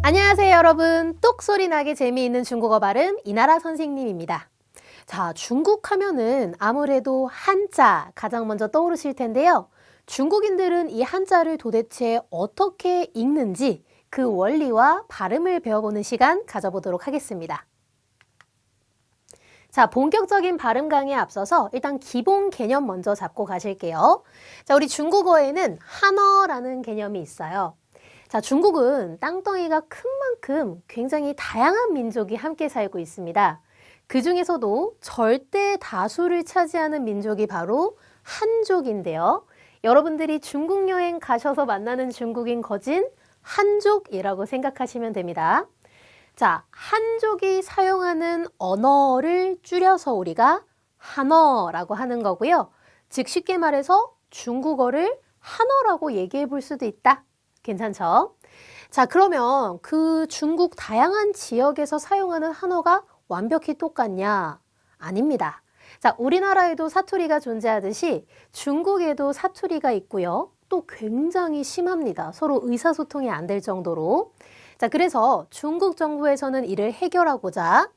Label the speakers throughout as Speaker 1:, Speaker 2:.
Speaker 1: 안녕하세요 여러분. 똑소리 나게 재미있는 중국어 발음 이나라 선생님입니다. 자, 중국 하면은 아무래도 한자 가장 먼저 떠오르실 텐데요. 중국인들은 이 한자를 도대체 어떻게 읽는지 그 원리와 발음을 배워보는 시간 가져보도록 하겠습니다. 자, 본격적인 발음 강의에 앞서서 일단 기본 개념 먼저 잡고 가실게요. 자, 우리 중국어에는 한어라는 개념이 있어요. 자, 중국은 땅덩이가 큰 만큼 굉장히 다양한 민족이 함께 살고 있습니다. 그 중에서도 절대 다수를 차지하는 민족이 바로 한족인데요. 여러분들이 중국 여행 가셔서 만나는 중국인 거진 한족이라고 생각하시면 됩니다. 자, 한족이 사용하는 언어를 줄여서 우리가 한어라고 하는 거고요. 즉 쉽게 말해서 중국어를 한어라고 얘기해 볼 수도 있다. 괜찮죠? 자, 그러면 그 중국 다양한 지역에서 사용하는 한어가 완벽히 똑같냐? 아닙니다. 자, 우리나라에도 사투리가 존재하듯이 중국에도 사투리가 있고요. 또 굉장히 심합니다. 서로 의사소통이 안 될 정도로. 자, 그래서 중국 정부에서는 이를 해결하고자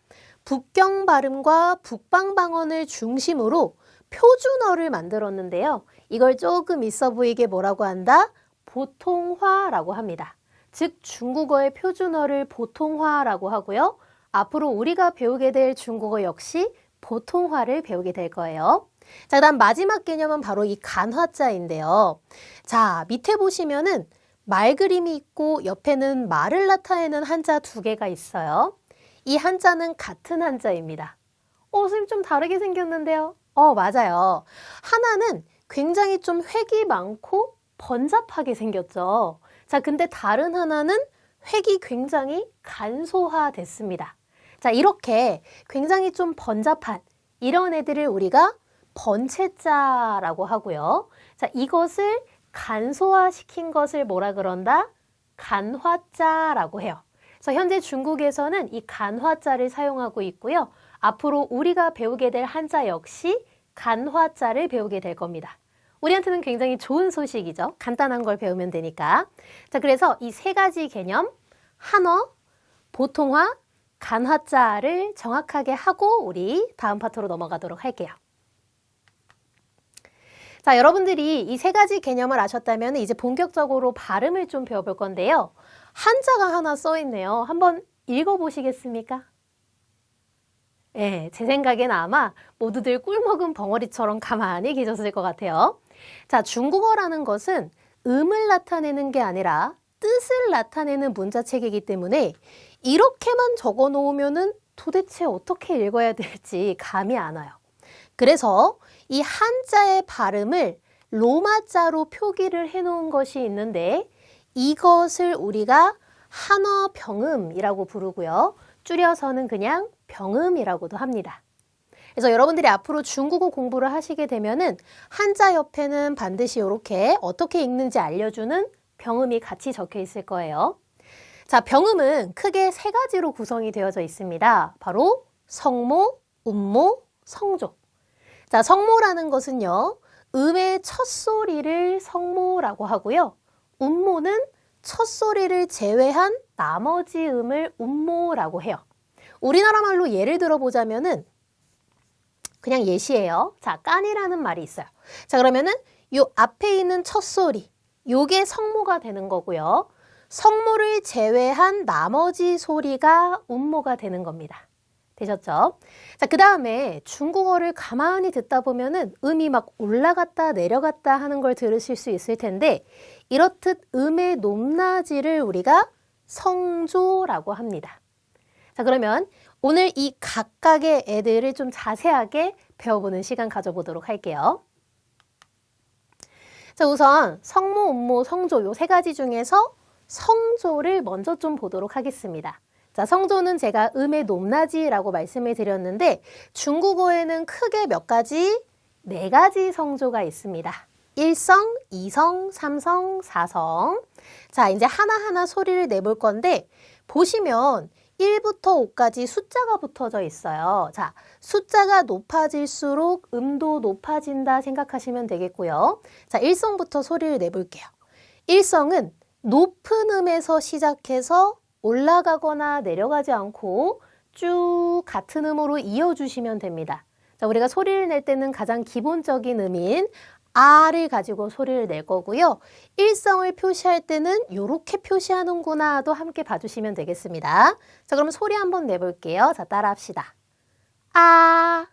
Speaker 1: 북경 발음과 북방 방언을 중심으로 표준어를 만들었는데요. 이걸 조금 있어 보이게 뭐라고 한다? 보통화라고 합니다. 즉 중국어의 표준어를 보통화라고 하고요. 앞으로 우리가 배우게 될 중국어 역시 보통화를 배우게 될 거예요. 자, 그다음 마지막 개념은 바로 이 간화자인데요. 자, 밑에 보시면은 말 그림이 있고 옆에는 말을 나타내는 한자 두 개가 있어요. 이 한자는 같은 한자입니다. 선생님 좀 다르게 생겼는데요? 맞아요. 하나는 굉장히 좀 획이 많고 번잡하게 생겼죠. 자, 근데 다른 하나는 획이 굉장히 간소화됐습니다. 자, 이렇게 굉장히 좀 번잡한 이런 애들을 우리가 번체자라고 하고요. 자, 이것을 간소화시킨 것을 뭐라 그런다? 간화자라고 해요. 그래서 현재 중국에서는 이 간화자를 사용하고 있고요. 앞으로 우리가 배우게 될 한자 역시 간화자를 배우게 될 겁니다. 우리한테는 굉장히 좋은 소식이죠. 간단한 걸 배우면 되니까. 자, 그래서 이 세 가지 개념, 한어, 보통화, 간화자를 정확하게 하고 우리 다음 파트로 넘어가도록 할게요. 자, 여러분들이 이 세 가지 개념을 아셨다면 이제 본격적으로 발음을 좀 배워볼 건데요. 한자가 하나 써 있네요. 한번 읽어보시겠습니까? 네, 제 생각엔 아마 모두들 꿀먹은 벙어리처럼 가만히 계셨을 것 같아요. 자, 중국어라는 것은 음을 나타내는 게 아니라 뜻을 나타내는 문자체계이기 때문에 이렇게만 적어 놓으면은 도대체 어떻게 읽어야 될지 감이 안 와요. 그래서 이 한자의 발음을 로마자로 표기를 해 놓은 것이 있는데 이것을 우리가 한어병음이라고 부르고요. 줄여서는 그냥 병음이라고도 합니다. 그래서 여러분들이 앞으로 중국어 공부를 하시게 되면은 한자 옆에는 반드시 이렇게 어떻게 읽는지 알려주는 병음이 같이 적혀 있을 거예요. 자, 병음은 크게 세 가지로 구성이 되어져 있습니다. 바로 성모, 음모, 성조. 자, 성모라는 것은요, 음의 첫 소리를 성모라고 하고요. 음모는 첫 소리를 제외한 나머지 음을 음모라고 해요. 우리나라 말로 예를 들어보자면은 그냥 예시예요. 자, 깐이라는 말이 있어요. 자, 그러면은 요 앞에 있는 첫 소리, 요게 성모가 되는 거고요. 성모를 제외한 나머지 소리가 음모가 되는 겁니다. 되셨죠? 자, 그 다음에 중국어를 가만히 듣다 보면은 음이 막 올라갔다 내려갔다 하는 걸 들으실 수 있을 텐데 이렇듯 음의 높낮이를 우리가 성조라고 합니다. 자, 그러면 오늘 이 각각의 애들을 좀 자세하게 배워보는 시간 가져보도록 할게요. 자, 우선 성모, 음모, 성조 요 세 가지 중에서 성조를 먼저 좀 보도록 하겠습니다. 자, 성조는 제가 음의 높낮이라고 말씀을 드렸는데 중국어에는 크게 몇 가지? 네 가지 성조가 있습니다. 1성, 2성, 3성, 4성. 자, 이제 하나하나 소리를 내볼 건데 보시면 1부터 5까지 숫자가 붙어져 있어요. 자, 숫자가 높아질수록 음도 높아진다 생각하시면 되겠고요. 자, 1성부터 소리를 내볼게요. 1성은 높은 음에서 시작해서 올라가거나 내려가지 않고 쭉 같은 음으로 이어주시면 됩니다. 자, 우리가 소리를 낼 때는 가장 기본적인 음인 아를 가지고 소리를 낼 거고요. 일성을 표시할 때는 이렇게 표시하는구나도 함께 봐주시면 되겠습니다. 자, 그럼 소리 한번 내볼게요. 자, 따라 합시다. 아.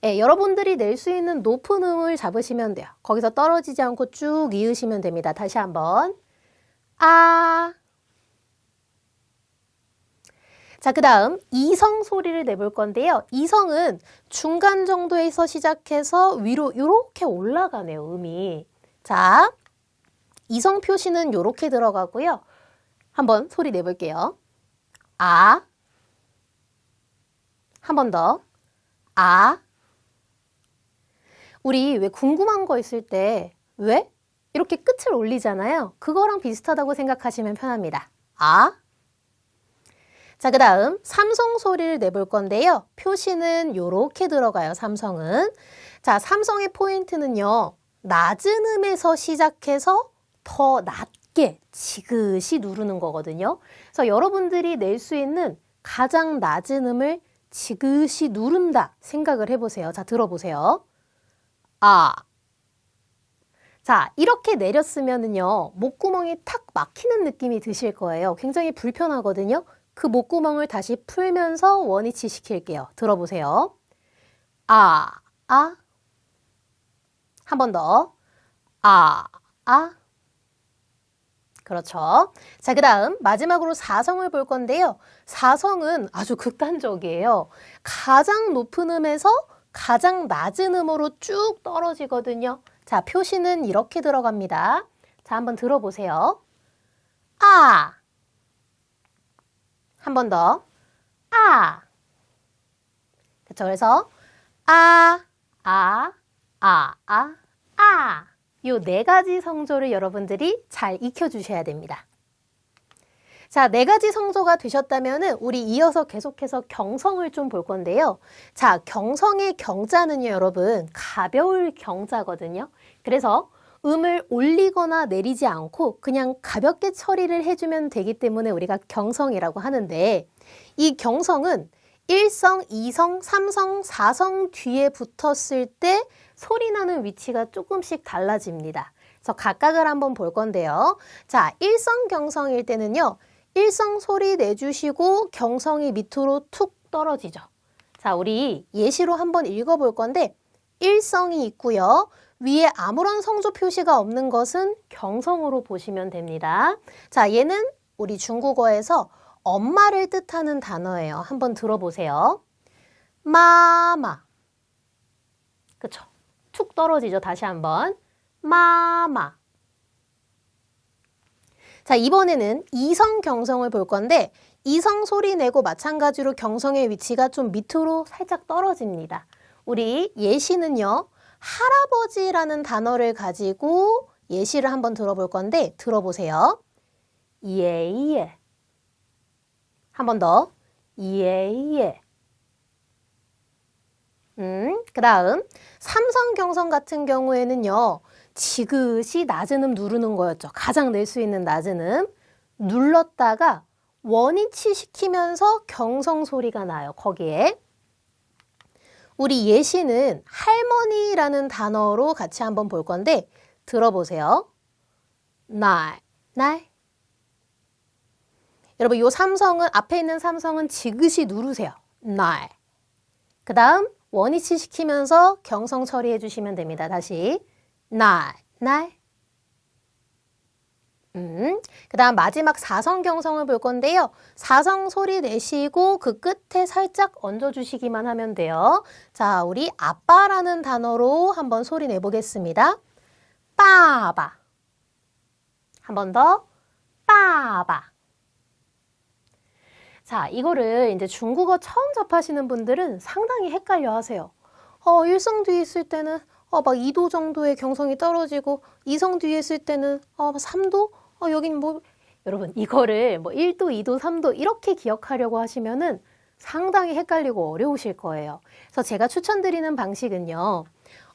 Speaker 1: 예, 여러분들이 낼 수 있는 높은 음을 잡으시면 돼요. 거기서 떨어지지 않고 쭉 이으시면 됩니다. 다시 한번. 아. 자, 그 다음 이성 소리를 내볼 건데요. 이성은 중간 정도에서 시작해서 위로 이렇게 올라가네요, 음이. 자, 이성 표시는 이렇게 들어가고요. 한번 소리 내볼게요. 아. 한 번 더. 아. 우리 왜 궁금한 거 있을 때 왜? 이렇게 끝을 올리잖아요. 그거랑 비슷하다고 생각하시면 편합니다. 아. 자, 그 다음 삼성 소리를 내볼 건데요. 표시는 이렇게 들어가요, 삼성은. 자, 삼성의 포인트는요. 낮은 음에서 시작해서 더 낮게 지그시 누르는 거거든요. 그래서 여러분들이 낼 수 있는 가장 낮은 음을 지그시 누른다 생각을 해보세요. 자, 들어보세요. 아. 자, 이렇게 내렸으면은요, 목구멍이 탁 막히는 느낌이 드실 거예요. 굉장히 불편하거든요. 그 목구멍을 다시 풀면서 원위치 시킬게요. 들어보세요. 아, 아. 한 번 더. 아, 아. 그렇죠. 자, 그 다음 마지막으로 사성을 볼 건데요. 사성은 아주 극단적이에요. 가장 높은 음에서 가장 낮은 음으로 쭉 떨어지거든요. 자, 표시는 이렇게 들어갑니다. 자, 한번 들어보세요. 아. 한 번 더. 아. 그렇죠. 그래서 아, 아, 아, 아, 아. 요 네 가지 성조를 여러분들이 잘 익혀주셔야 됩니다. 자, 네 가지 성조가 되셨다면은 우리 이어서 계속해서 경성을 좀 볼 건데요. 자, 경성의 경자는요, 여러분, 가벼울 경자거든요. 그래서 음을 올리거나 내리지 않고 그냥 가볍게 처리를 해주면 되기 때문에 우리가 경성이라고 하는데, 이 경성은 1성, 2성, 3성, 4성 뒤에 붙었을 때 소리 나는 위치가 조금씩 달라집니다. 그래서 각각을 한번 볼 건데요. 자, 1성 경성일 때는요. 1성 소리 내주시고 경성이 밑으로 툭 떨어지죠. 자, 우리 예시로 한번 읽어볼 건데 1성이 있고요. 위에 아무런 성조 표시가 없는 것은 경성으로 보시면 됩니다. 자, 얘는 우리 중국어에서 엄마를 뜻하는 단어예요. 한번 들어보세요. 마마. 그쵸? 툭 떨어지죠. 다시 한번. 마마. 자, 이번에는 이성 경성을 볼 건데 이성 소리 내고 마찬가지로 경성의 위치가 좀 밑으로 살짝 떨어집니다. 우리 예시는요. 할아버지라는 단어를 가지고 예시를 한번 들어볼 건데 들어보세요. 예예. 한 번 더. 예예. 그 다음 삼성 경성 같은 경우에는요. 지그시 낮은 음 누르는 거였죠. 가장 낼 수 있는 낮은 음. 눌렀다가 원위치 시키면서 경성 소리가 나요. 거기에. 우리 예시는 할머니라는 단어로 같이 한번 볼 건데 들어보세요. 날. 여러분 요 삼성은 앞에 있는 삼성은 지그시 누르세요. 날. 그 다음 원위치 시키면서 경성 처리해 주시면 됩니다. 다시. 날. 그 다음 마지막 사성 경성을 볼 건데요. 사성 소리 내시고 그 끝에 살짝 얹어주시기만 하면 돼요. 자, 우리 아빠라는 단어로 한번 소리 내보겠습니다. 빠바. 한 번 더. 빠바. 자, 이거를 이제 중국어 처음 접하시는 분들은 상당히 헷갈려 하세요. 일성 뒤에 있을 때는 막 2도 정도의 경성이 떨어지고 2성 뒤에 있을 때는 3도? 여긴 뭐 여러분 이거를 뭐 1도, 2도, 3도 이렇게 기억하려고 하시면은 상당히 헷갈리고 어려우실 거예요. 그래서 제가 추천드리는 방식은요.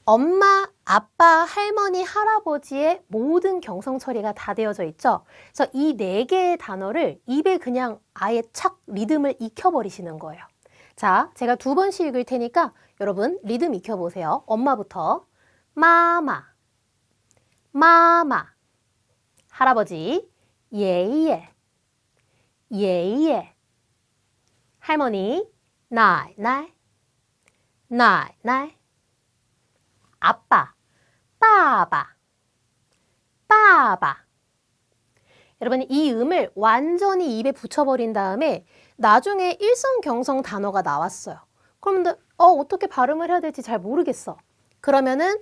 Speaker 1: 엄마, 아빠, 할머니, 할아버지의 모든 경성 처리가 다 되어져 있죠. 그래서 이 네 개의 단어를 입에 그냥 아예 착 리듬을 익혀버리시는 거예요. 자, 제가 두 번씩 읽을 테니까 여러분 리듬 익혀보세요. 엄마부터. 마마, 마마. 할아버지, 예예, 예예. 할머니, 나이, 나이. 아빠, 빠바, 빠바. 여러분 이 음을 완전히 입에 붙여버린 다음에 나중에 일성경성 단어가 나왔어요. 그러면 어떻게 발음을 해야 될지 잘 모르겠어. 그러면은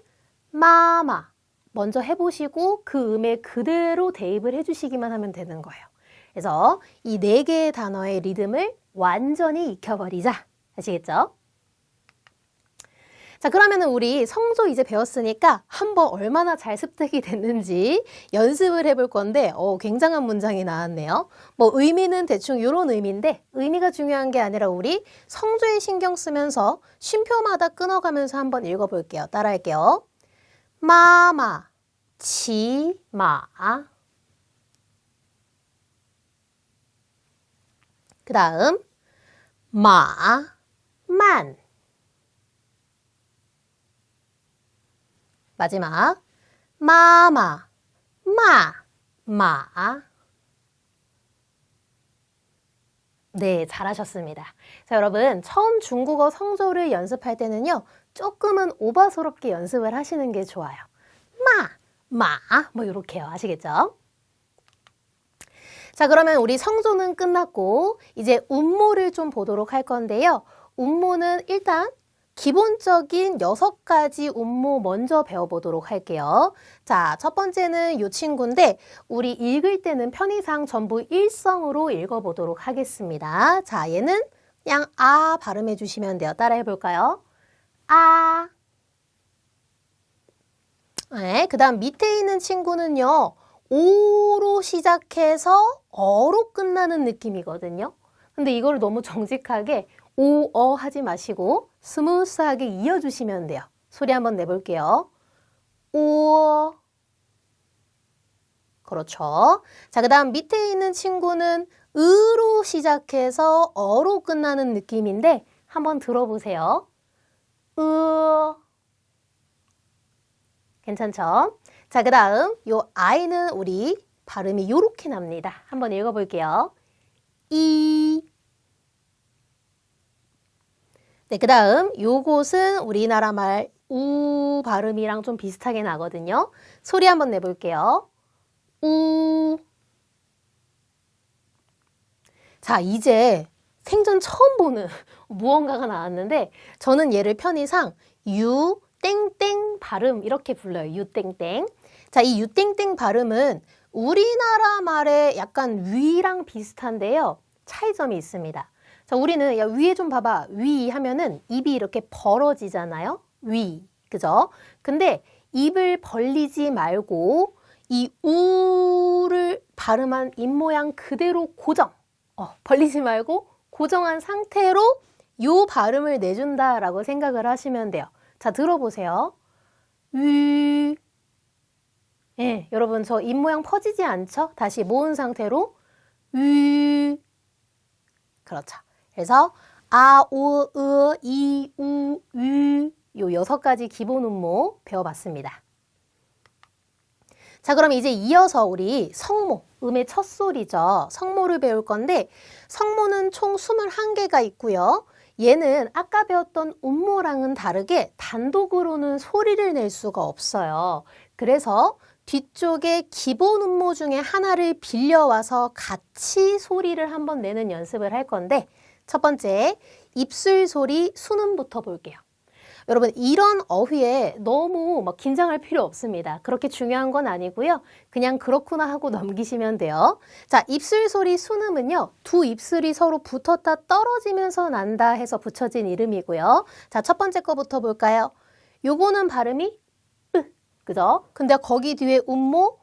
Speaker 1: 마마 먼저 해보시고 그 음에 그대로 대입을 해주시기만 하면 되는 거예요. 그래서 이 네 개의 단어의 리듬을 완전히 익혀버리자. 아시겠죠? 자, 그러면은 우리 성조 이제 배웠으니까 한번 얼마나 잘 습득이 됐는지 연습을 해볼 건데, 굉장한 문장이 나왔네요. 뭐 의미는 대충 이런 의미인데 의미가 중요한 게 아니라 우리 성조에 신경 쓰면서 쉼표마다 끊어가면서 한번 읽어볼게요. 따라할게요. 마마, 치마. 그 다음 마, 만. 마지막 마마, 마. 네, 잘하셨습니다. 자, 여러분 처음 중국어 성조를 연습할 때는요. 조금은 오바스럽게 연습을 하시는 게 좋아요. 마, 뭐 이렇게요. 아시겠죠? 자, 그러면 우리 성조는 끝났고 이제 운모를 좀 보도록 할 건데요. 운모는 일단 기본적인 6가지 운모 먼저 배워보도록 할게요. 자, 첫 번째는 이 친구인데 우리 읽을 때는 편의상 전부 일성으로 읽어보도록 하겠습니다. 자, 얘는 그냥 아 발음해 주시면 돼요. 따라해 볼까요? 아. 네, 그 다음 밑에 있는 친구는요. 오로 시작해서 어로 끝나는 느낌이거든요. 근데 이거를 너무 정직하게 오어 하지 마시고 스무스하게 이어주시면 돼요. 소리 한번 내볼게요. 오. 그렇죠. 자, 그 다음 밑에 있는 친구는 으로 시작해서 어로 끝나는 느낌인데 한번 들어보세요. 으. 괜찮죠? 자, 그 다음 요 아이는 우리 발음이 요렇게 납니다. 한번 읽어볼게요. 이. 네, 그 다음 요곳은 우리나라 말 우 발음이랑 좀 비슷하게 나거든요. 소리 한번 내볼게요. 우. 자, 이제 생전 처음 보는 무언가가 나왔는데 저는 얘를 편의상 유 땡땡 발음 이렇게 불러요. 유 땡땡. 자, 이 유 땡땡 발음은 우리나라 말의 약간 위랑 비슷한데요. 차이점이 있습니다. 자, 우리는 야 위에 좀 봐봐. 위 하면은 입이 이렇게 벌어지잖아요. 위. 그죠? 근데 입을 벌리지 말고 이 우를 발음한 입 모양 그대로 고정. 벌리지 말고 고정한 상태로 요 발음을 내준다라고 생각을 하시면 돼요. 자, 들어보세요. 위. 예, 여러분 저 입 모양 퍼지지 않죠? 다시 모은 상태로 위. 그렇죠. 그래서 아, 오, 으, 이, 우, 위 요 6가지 기본 음모 배워봤습니다. 자, 그럼 이제 이어서 우리 성모, 음의 첫 소리죠. 성모를 배울 건데 성모는 총 21개가 있고요. 얘는 아까 배웠던 음모랑은 다르게 단독으로는 소리를 낼 수가 없어요. 그래서 뒤쪽에 기본 음모 중에 하나를 빌려와서 같이 소리를 한번 내는 연습을 할 건데 첫 번째, 입술 소리 순음부터 볼게요. 여러분 이런 어휘에 너무 막 긴장할 필요 없습니다. 그렇게 중요한 건 아니고요. 그냥 그렇구나 하고 넘기시면 돼요. 자, 입술 소리 순음은요. 두 입술이 서로 붙었다 떨어지면서 난다 해서 붙여진 이름이고요. 자, 첫 번째 거부터 볼까요? 요거는 발음이 그죠? 근데 거기 뒤에 음모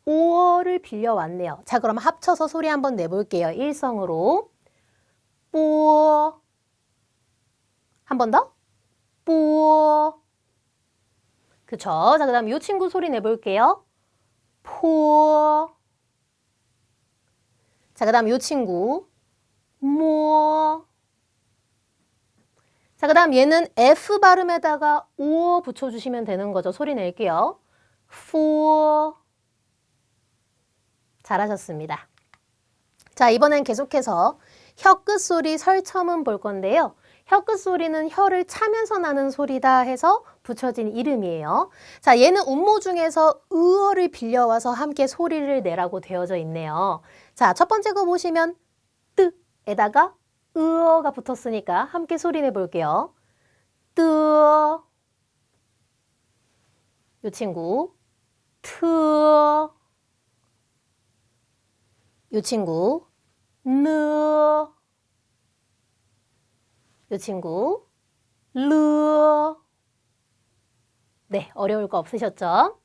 Speaker 1: 오어를 빌려왔네요. 자, 그럼 합쳐서 소리 한번 내볼게요. 일성으로. 뽀. 한 번 더. 뽀. 그쵸? 자, 그 다음 이 친구 소리 내볼게요. 포. 자, 그 다음 이 친구. 모. 자, 그 다음 얘는 F 발음에다가 오 붙여주시면 되는 거죠. 소리 낼게요. 포. 잘하셨습니다. 자, 이번엔 계속해서 혀 끝소리 설첨음 볼 건데요. 혀 끝소리는 혀를 차면서 나는 소리다 해서 붙여진 이름이에요. 자, 얘는 음모 중에서 으어를 빌려와서 함께 소리를 내라고 되어져 있네요. 자, 첫 번째 거 보시면 뜨에다가 으어가 붙었으니까 함께 소리 내볼게요. 뜨어. 이 친구 트어. 이 친구 느. 이 친구 르. 네, 어려울 거 없으셨죠?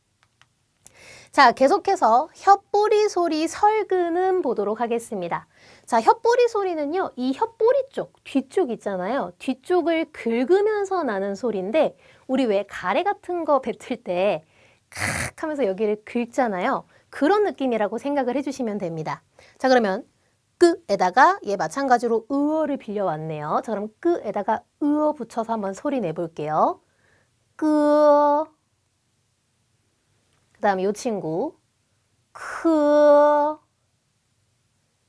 Speaker 1: 자, 계속해서 혀뿌리 소리 설근음 보도록 하겠습니다. 자, 혀뿌리 소리는요, 이 혀뿌리 쪽, 뒤쪽 있잖아요. 뒤쪽을 긁으면서 나는 소리인데, 우리 왜 가래 같은 거 뱉을 때, 칵 하면서 여기를 긁잖아요. 그런 느낌이라고 생각을 해주시면 됩니다. 자, 그러면 끄에다가 얘 마찬가지로 으어를 빌려왔네요. 자, 그럼 끄에다가 으어 붙여서 한번 소리 내볼게요. 끄. 그 다음에 이 친구 크.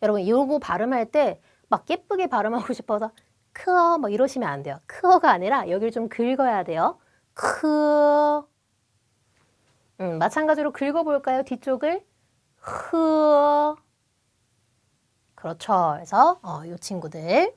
Speaker 1: 여러분 이거 발음할 때 막 예쁘게 발음하고 싶어서 크어 뭐 이러시면 안 돼요. 크어가 아니라 여기를 좀 긁어야 돼요. 크. 마찬가지로 긁어볼까요? 뒤쪽을 흐. 그렇죠. 그래서 이 친구들.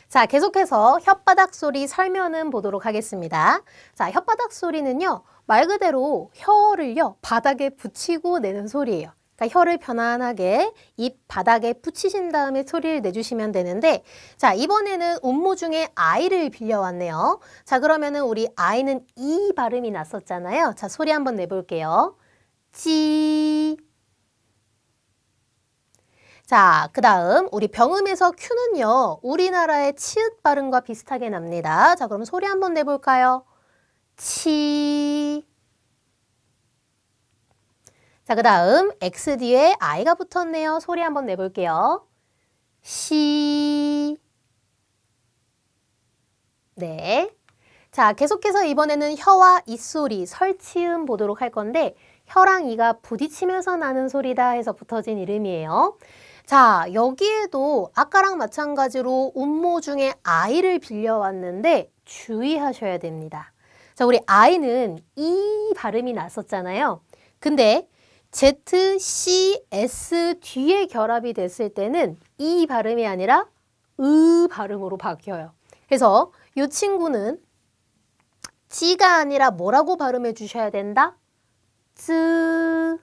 Speaker 1: 자, 계속해서 혓바닥 소리 설면음 보도록 하겠습니다. 자, 혓바닥 소리는요, 말 그대로 혀를요, 바닥에 붙이고 내는 소리예요. 그러니까 혀를 편안하게 입 바닥에 붙이신 다음에 소리를 내주시면 되는데, 자, 이번에는 음모 중에 아이를 빌려왔네요. 자, 그러면은 우리 아이는 이 발음이 났었잖아요. 자, 소리 한번 내볼게요. 찌. 자, 그 다음 우리 병음에서 Q는요. 우리나라의 치읓 발음과 비슷하게 납니다. 자, 그럼 소리 한번 내볼까요? 치. 자, 그 다음 X 뒤에 I가 붙었네요. 소리 한번 내볼게요. 시. 네. 자, 계속해서 이번에는 혀와 이소리, 설치음 보도록 할 건데 혀랑 이가 부딪히면서 나는 소리다 해서 붙어진 이름이에요. 자, 여기에도 아까랑 마찬가지로 음모 중에 아이를 빌려왔는데 주의하셔야 됩니다. 자, 우리 아이는 이 발음이 났었잖아요. 근데 Z, C, S 뒤에 결합이 됐을 때는 이 발음이 아니라 으 발음으로 바뀌어요. 그래서 이 친구는 찌가 아니라 뭐라고 발음해 주셔야 된다? 쯔.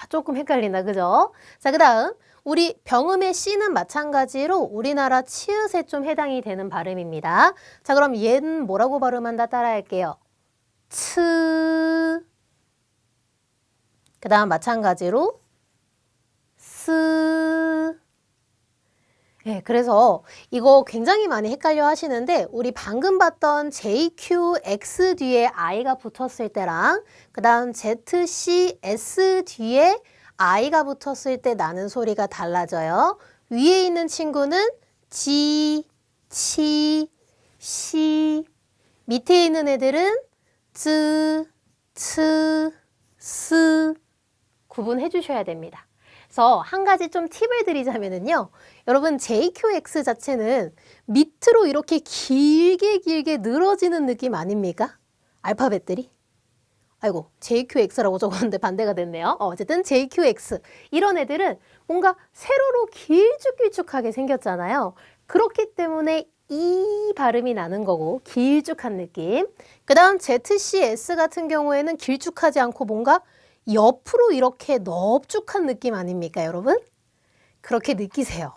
Speaker 1: 조금 헷갈린다, 그죠? 자, 그 다음 우리 병음의 C는 마찬가지로 우리나라 치읓에 좀 해당이 되는 발음입니다. 자, 그럼 얘는 뭐라고 발음한다 따라할게요. 츠. 그 다음 마찬가지로 스. 네, 그래서 이거 굉장히 많이 헷갈려 하시는데 우리 방금 봤던 JQX 뒤에 I가 붙었을 때랑 그 다음 ZCS 뒤에 I가 붙었을 때 나는 소리가 달라져요. 위에 있는 친구는 G, 치, 시. 밑에 있는 애들은 쯔, 츠, 스. 구분해 주셔야 됩니다. 그래서 한 가지 좀 팁을 드리자면요. 여러분 JQX 자체는 밑으로 이렇게 길게 늘어지는 느낌 아닙니까? 알파벳들이? 아이고 JQX라고 적었는데 반대가 됐네요. 어쨌든 JQX 이런 애들은 뭔가 세로로 길쭉길쭉하게 생겼잖아요. 그렇기 때문에 이 발음이 나는 거고 길쭉한 느낌. 그 다음 ZCS 같은 경우에는 길쭉하지 않고 뭔가 옆으로 이렇게 넙죽한 느낌 아닙니까, 여러분? 그렇게 느끼세요.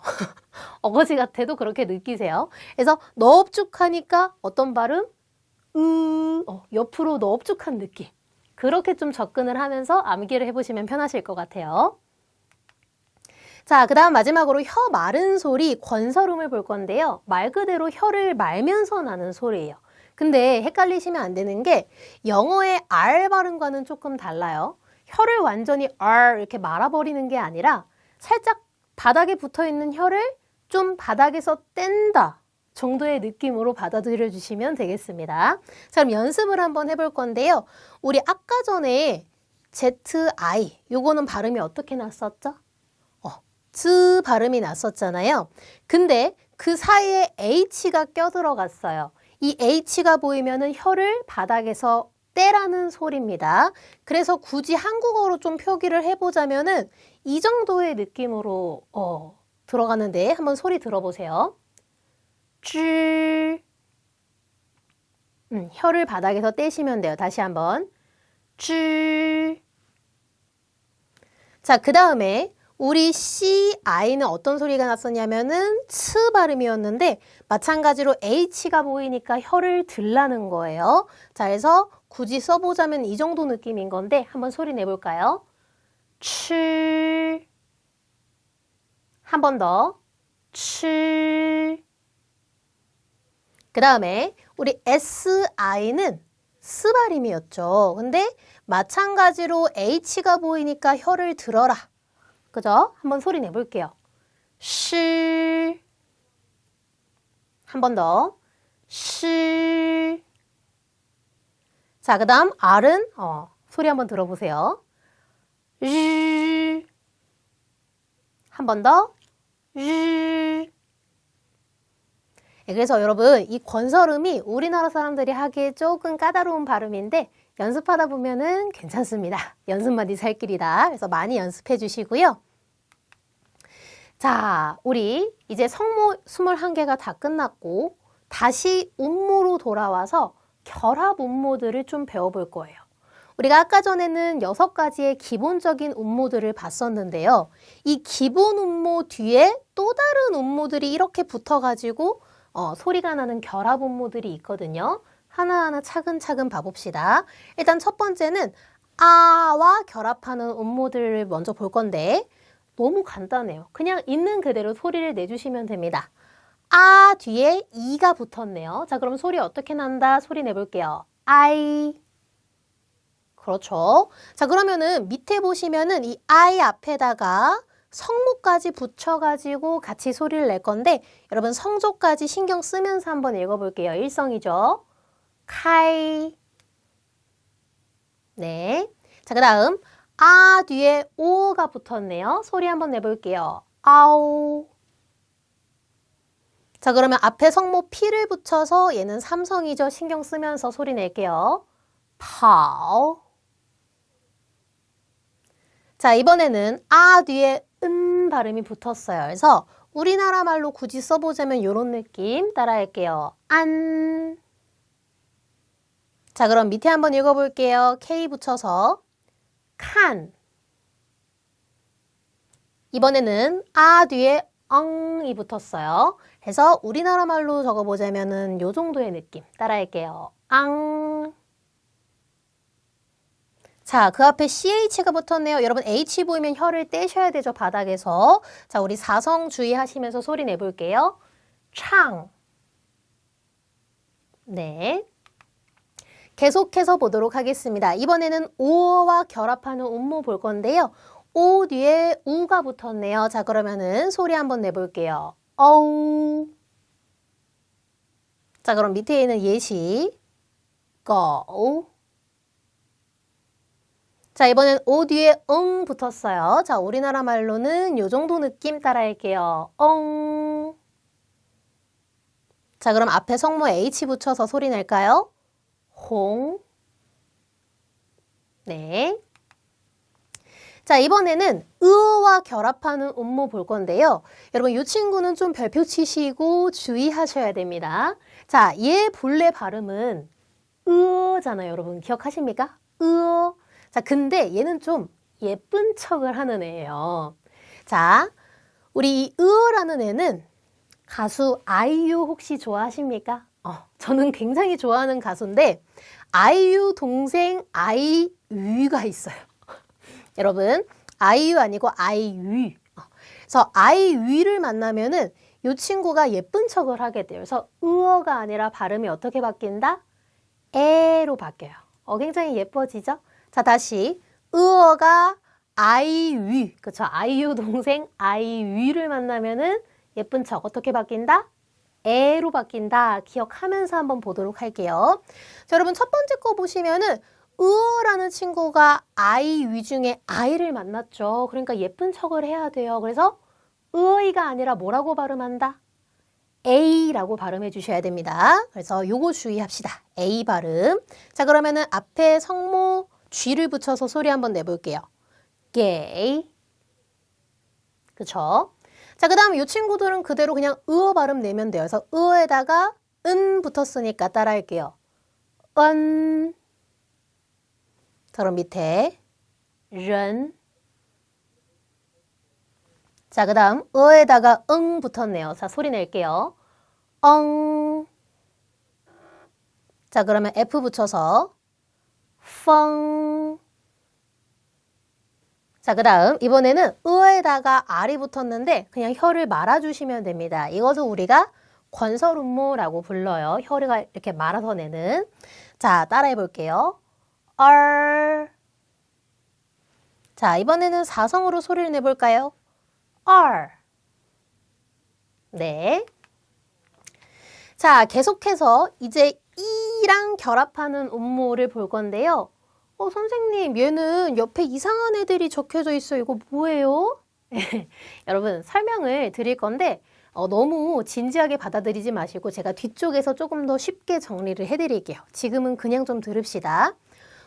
Speaker 1: 어거지 같아도 그렇게 느끼세요. 그래서 넙죽하니까 어떤 발음? 옆으로 넙죽한 느낌. 그렇게 좀 접근을 하면서 암기를 해보시면 편하실 것 같아요. 자, 그 다음 마지막으로 혀 마른 소리, 권설음을 볼 건데요. 말 그대로 혀를 말면서 나는 소리예요. 근데 헷갈리시면 안 되는 게 영어의 R 발음과는 조금 달라요. 혀를 완전히 R 이렇게 말아버리는 게 아니라 살짝 바닥에 붙어 있는 혀를 좀 바닥에서 뗀다 정도의 느낌으로 받아들여 주시면 되겠습니다. 자, 그럼 연습을 한번 해볼 건데요. 우리 아까 전에 ZI, 요거는 발음이 어떻게 났었죠? 즈 발음이 났었잖아요. 근데 그 사이에 H가 껴들어갔어요. 이 H가 보이면은 혀를 바닥에서 떼라는 소리입니다. 그래서 굳이 한국어로 좀 표기를 해보자면은 이 정도의 느낌으로 들어가는데 한번 소리 들어보세요. 쯔. 혀를 바닥에서 떼시면 돼요. 다시 한번. 쯔. 자, 그 다음에 우리 CI는 어떤 소리가 났었냐면은 츠 발음이었는데 마찬가지로 H가 보이니까 혀를 들라는 거예요. 자, 그래서 굳이 써보자면 이 정도 느낌인 건데 한번 소리 내볼까요? 츠. 한 번 더. 츠. 그 다음에 우리 SI는 스 발음이었죠. 근데 마찬가지로 H가 보이니까 혀를 들어라. 그죠? 한번 소리 내볼게요. 시. 한 번 더. 시. 자, 그 다음 R은 소리 한번 들어보세요. 한 번 더. 그래서 여러분 이 권설음이 우리나라 사람들이 하기에 조금 까다로운 발음인데 연습하다 보면은 괜찮습니다. 연습만이 살 길이다. 그래서 많이 연습해 주시고요. 자, 우리 이제 성모 21개가 다 끝났고 다시 음모로 돌아와서 결합 음모들을 좀 배워볼 거예요. 우리가 아까 전에는 6가지의 기본적인 음모들을 봤었는데요. 이 기본 음모 뒤에 또 다른 음모들이 이렇게 붙어가지고 소리가 나는 결합 음모들이 있거든요. 하나하나 차근차근 봐봅시다. 일단 첫 번째는 아와 결합하는 음모들을 먼저 볼 건데 너무 간단해요. 그냥 있는 그대로 소리를 내주시면 됩니다. 아 뒤에 이가 붙었네요. 자, 그럼 소리 어떻게 난다? 소리 내볼게요. I. 그렇죠. 자, 그러면은 밑에 보시면은 이 I 앞에다가 성모까지 붙여가지고 같이 소리를 낼 건데 여러분 성조까지 신경 쓰면서 한번 읽어볼게요. 일성이죠. 카이. 네. 자, 그 다음 아 뒤에 오가 붙었네요. 소리 한번 내볼게요. 아오. 자, 그러면 앞에 성모 피를 붙여서 얘는 삼성이죠. 신경 쓰면서 소리 낼게요. 파오. 자, 이번에는 아 뒤에 발음이 붙었어요. 그래서 우리나라 말로 굳이 써보자면 이런 느낌 따라할게요. 안. 자, 그럼 밑에 한번 읽어볼게요. K 붙여서 칸. 이번에는 아 뒤에 엉이 붙었어요. 그래서 우리나라 말로 적어보자면은 요 정도의 느낌 따라할게요. 앙. 자, 그 앞에 CH가 붙었네요. 여러분 H 보이면 혀를 떼셔야 되죠, 바닥에서. 자, 우리 사성 주의하시면서 소리 내볼게요. 창. 네. 계속해서 보도록 하겠습니다. 이번에는 오와 결합하는 음모 볼 건데요. 오 뒤에 우가 붙었네요. 자, 그러면은 소리 한번 내볼게요. 어우. 자, 그럼 밑에 있는 예시. go. 자, 이번엔 오 뒤에 응 붙었어요. 자, 우리나라 말로는 요 정도 느낌 따라할게요. 엉. 자, 그럼 앞에 성모 H 붙여서 소리 낼까요? 홍. 네. 자, 이번에는 으와 결합하는 음모 볼 건데요. 여러분, 이 친구는 좀 별표 치시고 주의하셔야 됩니다. 자, 얘 본래 발음은 으잖아요. 여러분, 기억하십니까? 으. 자, 근데 얘는 좀 예쁜 척을 하는 애예요. 자, 우리 이 으라는 애는 가수 아이유 혹시 좋아하십니까? 저는 굉장히 좋아하는 가수인데 아이유 동생 아이유가 있어요. 여러분, 아이유 아니고 아이유. 그래서 아이유를 만나면은 이 친구가 예쁜 척을 하게 돼요. 그래서 으어가 아니라 발음이 어떻게 바뀐다? 에로 바뀌어요. 굉장히 예뻐지죠? 자, 다시 으어가 아이위, 그쵸? 아이유 동생 아이위를 만나면은 예쁜 척 어떻게 바뀐다? 에로 바뀐다. 기억하면서 한번 보도록 할게요. 자, 여러분 첫 번째 거 보시면은 으어라는 친구가 아이위 중에 아이를 만났죠. 그러니까 예쁜 척을 해야 돼요. 그래서 으어이가 아니라 뭐라고 발음한다? A라고 발음해 주셔야 됩니다. 그래서 요거 주의합시다. A 발음. 자, 그러면은 앞에 성모 G를 붙여서 소리 한번 내볼게요. gay. 그쵸? 자, 그 다음 이 친구들은 그대로 그냥 으어 발음 내면 돼요. 그래서 으어에다가 은 붙었으니까 따라할게요. 은. 자, 그럼 밑에 른. 자, 그 다음 으에다가 응 붙었네요. 자, 소리 낼게요. 엉. 자, 그러면 F 붙여서 펑. 자, 그 다음 이번에는 으에다가 R이 붙었는데 그냥 혀를 말아주시면 됩니다. 이것을 우리가 권설음모라고 불러요. 혀가 이렇게 말아서 내는. 자, 따라해 볼게요. R. 자, 이번에는 사성으로 소리를 내볼까요? R. 네. 자, 계속해서 이제 E랑 결합하는 음모를 볼 건데요. 선생님, 얘는 옆에 이상한 애들이 적혀져 있어요. 이거 뭐예요? 여러분, 설명을 드릴 건데 너무 진지하게 받아들이지 마시고 제가 뒤쪽에서 조금 더 쉽게 정리를 해드릴게요. 지금은 그냥 좀 들읍시다.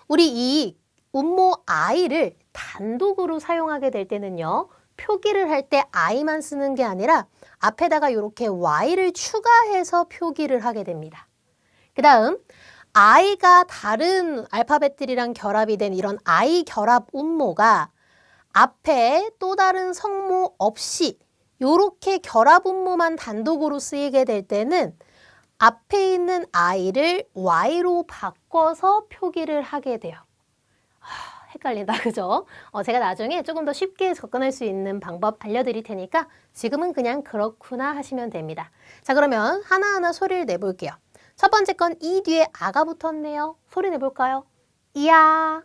Speaker 1: 우리 이 음모 I를 단독으로 사용하게 될 때는요. 표기를 할 때 I만 쓰는 게 아니라 앞에다가 이렇게 Y를 추가해서 표기를 하게 됩니다. 그 다음 I가 다른 알파벳들이랑 결합이 된 이런 I 결합 음모가 앞에 또 다른 성모 없이 이렇게 결합 음모만 단독으로 쓰이게 될 때는 앞에 있는 I를 Y로 바꿔서 표기를 하게 돼요. 헷갈린다, 그죠? 제가 나중에 조금 더 쉽게 접근할 수 있는 방법 알려드릴 테니까 지금은 그냥 그렇구나 하시면 됩니다. 자, 그러면 하나하나 소리를 내볼게요. 첫 번째 건 이 뒤에 아가 붙었네요. 소리 내볼까요? 이야.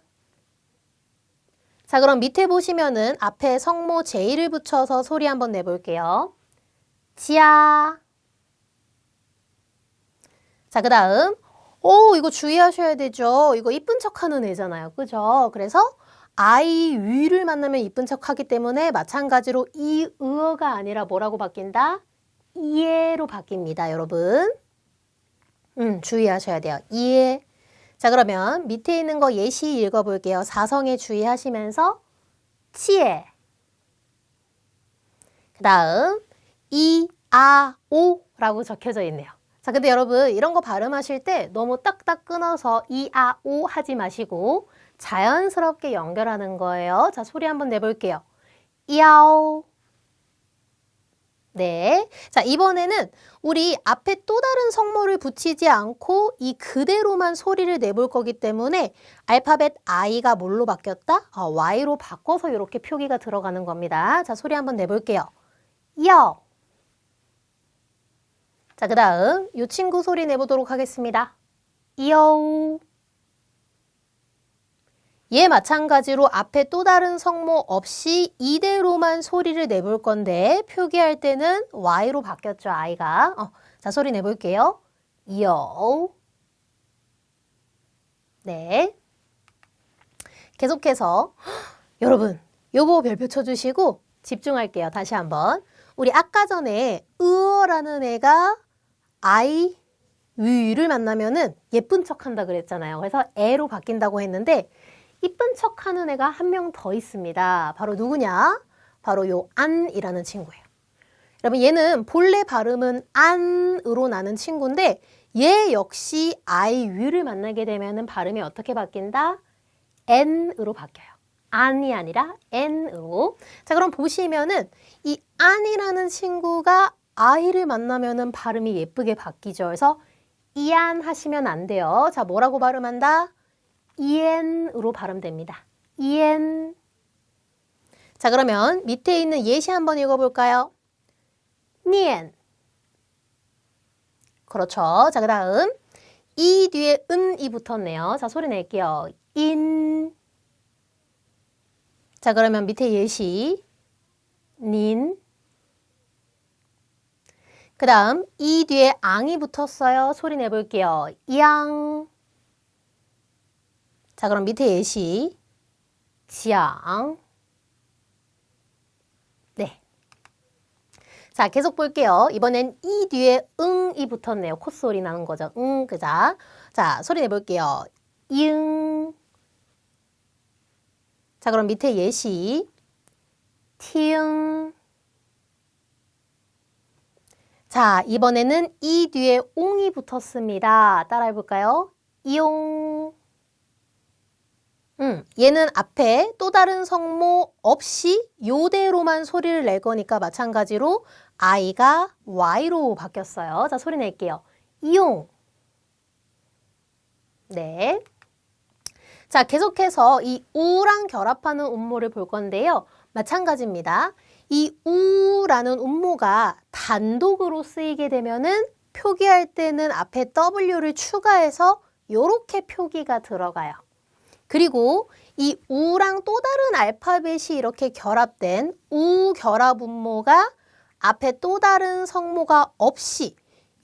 Speaker 1: 자, 그럼 밑에 보시면은 앞에 성모 J를 붙여서 소리 한번 내볼게요. 지야. 자, 그 다음 이거 주의하셔야 되죠. 이거 이쁜 척하는 애잖아요. 그죠? 그래서 I 위를 만나면 이쁜 척하기 때문에 마찬가지로 이 으어가 아니라 뭐라고 바뀐다? 이에로 바뀝니다, 여러분. 주의하셔야 돼요. 이에. 자, 그러면 밑에 있는 거 예시 읽어볼게요. 사성에 주의하시면서 치에. 그 다음 이, 아, 오라고 적혀져 있네요. 자, 근데 여러분 이런 거 발음하실 때 너무 딱딱 끊어서 이, 아, 오 하지 마시고 자연스럽게 연결하는 거예요. 자, 소리 한번 내볼게요. 이아오. 네. 자, 이번에는 우리 앞에 또 다른 성모를 붙이지 않고 이 그대로만 소리를 내볼 거기 때문에 알파벳 I가 뭘로 바뀌었다? Y로 바꿔서 이렇게 표기가 들어가는 겁니다. 자, 소리 한번 내볼게요. 여. 자, 그 다음 이 친구 소리 내보도록 하겠습니다. 여우. 얘 마찬가지로 앞에 또 다른 성모 없이 이대로만 소리를 내볼 건데 표기할 때는 Y로 바뀌었죠, I가. 자, 소리 내볼게요. 여우. 네. 계속해서 여러분 요거 별표 쳐주시고 집중할게요. 다시 한번. 우리 아까 전에 으어라는 애가 I, 위를 만나면은 예쁜 척 한다 그랬잖아요. 그래서 애로 바뀐다고 했는데 이쁜 척 하는 애가 한 명 더 있습니다. 바로 누구냐? 바로 요 안이라는 친구예요. 여러분 얘는 본래 발음은 안으로 나는 친구인데 얘 역시 I, 위를 만나게 되면은 발음이 어떻게 바뀐다? N으로 바뀌어요. 안이 아니라 N으로. 자, 그럼 보시면은 이 안이라는 친구가 I를 만나면은 발음이 예쁘게 바뀌죠. 그래서 이안 하시면 안 돼요. 자, 뭐라고 발음한다? 이엔으로 발음됩니다. 이엔. 자, 그러면 밑에 있는 예시 한번 읽어볼까요? 니엔. 그렇죠. 자, 그 다음 이 뒤에 이 붙었네요. 자, 소리 낼게요. 인. 자, 그러면 밑에 예시 닌. 그 다음 이 뒤에 앙이 붙었어요. 소리 내볼게요. 양. 자, 그럼 밑에 예시 지앙. 네. 자, 계속 볼게요. 이번엔 이 뒤에 이 붙었네요. 콧소리 나는 거죠. 그자. 자, 소리 내볼게요. 잉. 자, 그럼 밑에 예시 티응. 자, 이번에는 이 뒤에 옹이 붙었습니다. 따라해볼까요? 이옹. 얘는 앞에 또 다른 성모 없이 요대로만 소리를 낼 거니까 마찬가지로 I가 Y로 바뀌었어요. 자, 소리 낼게요. 이용. 네. 자, 계속해서 이 우랑 결합하는 음모를 볼 건데요. 마찬가지입니다. 이 우라는 음모가 단독으로 쓰이게 되면은 표기할 때는 앞에 W를 추가해서 요렇게 표기가 들어가요. 그리고 이 우랑 또 다른 알파벳이 이렇게 결합된 우 결합 음모가 앞에 또 다른 성모가 없이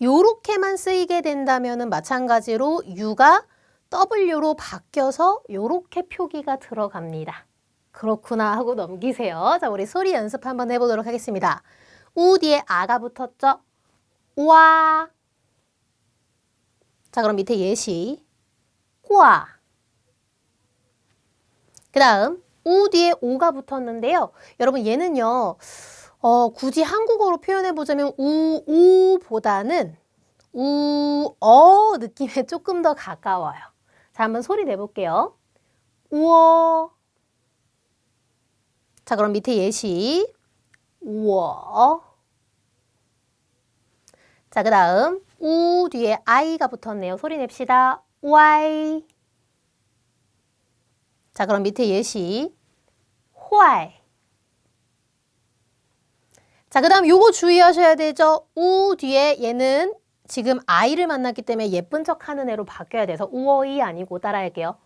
Speaker 1: 요렇게만 쓰이게 된다면은 마찬가지로 U가 W로 바뀌어서 요렇게 표기가 들어갑니다. 그렇구나 하고 넘기세요. 자, 우리 소리 연습 한번 해보도록 하겠습니다. 우 뒤에 아가 붙었죠? 와. 자, 그럼 밑에 예시 과. 그 다음 우 뒤에 오가 붙었는데요. 여러분 얘는요. 굳이 한국어로 표현해보자면 오보다는 느낌에 조금 더 가까워요. 자, 한번 소리 내볼게요. 우어. 자, 그럼 밑에 예시 우어. 자, 그 다음 우 뒤에 I가 붙었네요. 소리 냅시다. Y. 자, 그럼 밑에 예시坏. 자, 그 다음 요거 주의하셔야 되죠. 우 뒤에 얘는 지금 I를 만났기 때문에 예쁜 척 하는 애로 바뀌어야 돼서 우어이 아니고 따라할게요.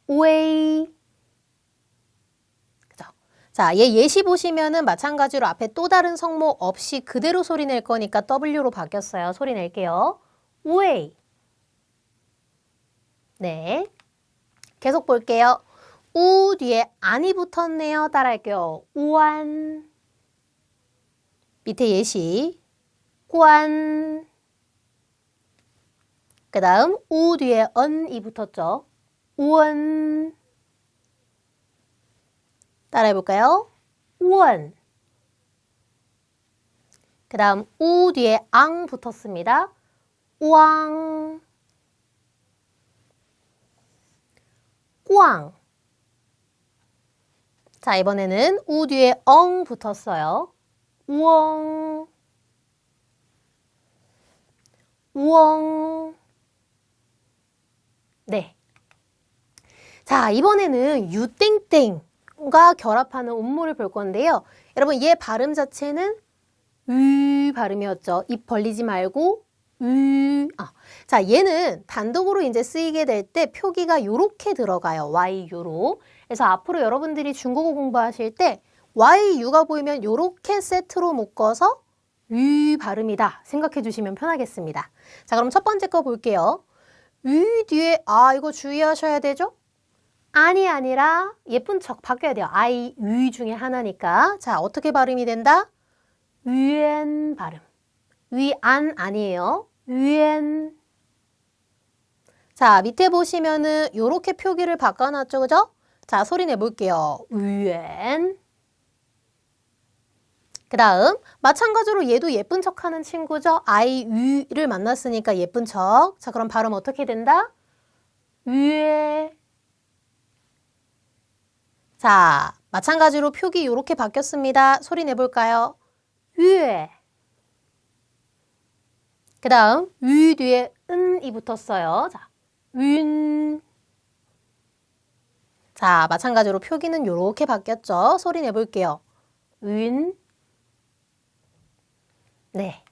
Speaker 1: 우에이. 그죠? 자, 얘 예시 보시면은 마찬가지로 앞에 또 다른 성모 없이 그대로 소리 낼 거니까 W로 바뀌었어요. 소리 낼게요. 우에이. 네. 계속 볼게요. 우 뒤에 안이 붙었네요. 따라할게요. 우안. 밑에 예시 관. 그 다음 우 뒤에 언이 붙었죠. 우언. 따라해볼까요? 우언. 그 다음 우 뒤에 앙 붙었습니다. 우앙. 꽝. 자, 이번에는 우 뒤에 엉 붙었어요. 우엉. 우엉. 네. 자, 이번에는 유땡땡과 결합하는 음모를 볼 건데요. 여러분, 얘 발음 자체는 으 발음이었죠. 입 벌리지 말고 자, 얘는 단독으로 이제 쓰이게 될 때 표기가 요렇게 들어가요. YU로. 그래서 앞으로 여러분들이 중국어 공부하실 때 YU가 보이면 요렇게 세트로 묶어서 유 발음이다 생각해 주시면 편하겠습니다. 자, 그럼 첫 번째 거 볼게요. 유 뒤에 이거 주의하셔야 되죠? 안이 아니라 예쁜 척 바뀌어야 돼요. I, 유 중에 하나니까. 자, 어떻게 발음이 된다? 위엔 발음. 위안 아니에요. 위엔. 자, 밑에 보시면은 요렇게 표기를 바꿔놨죠, 그죠? 자, 소리 내볼게요. 위엔. 그 다음 마찬가지로 얘도 예쁜 척하는 친구죠. I, 위를 만났으니까 예쁜 척. 자, 그럼 발음 어떻게 된다? 위에. 자, 마찬가지로 표기 요렇게 바뀌었습니다. 소리 내볼까요? 위에. 그 다음 위 뒤에 은이 붙었어요. 자, 윈. 자, 마찬가지로 표기는 요렇게 바뀌었죠. 소리 내볼게요. 윈. 네.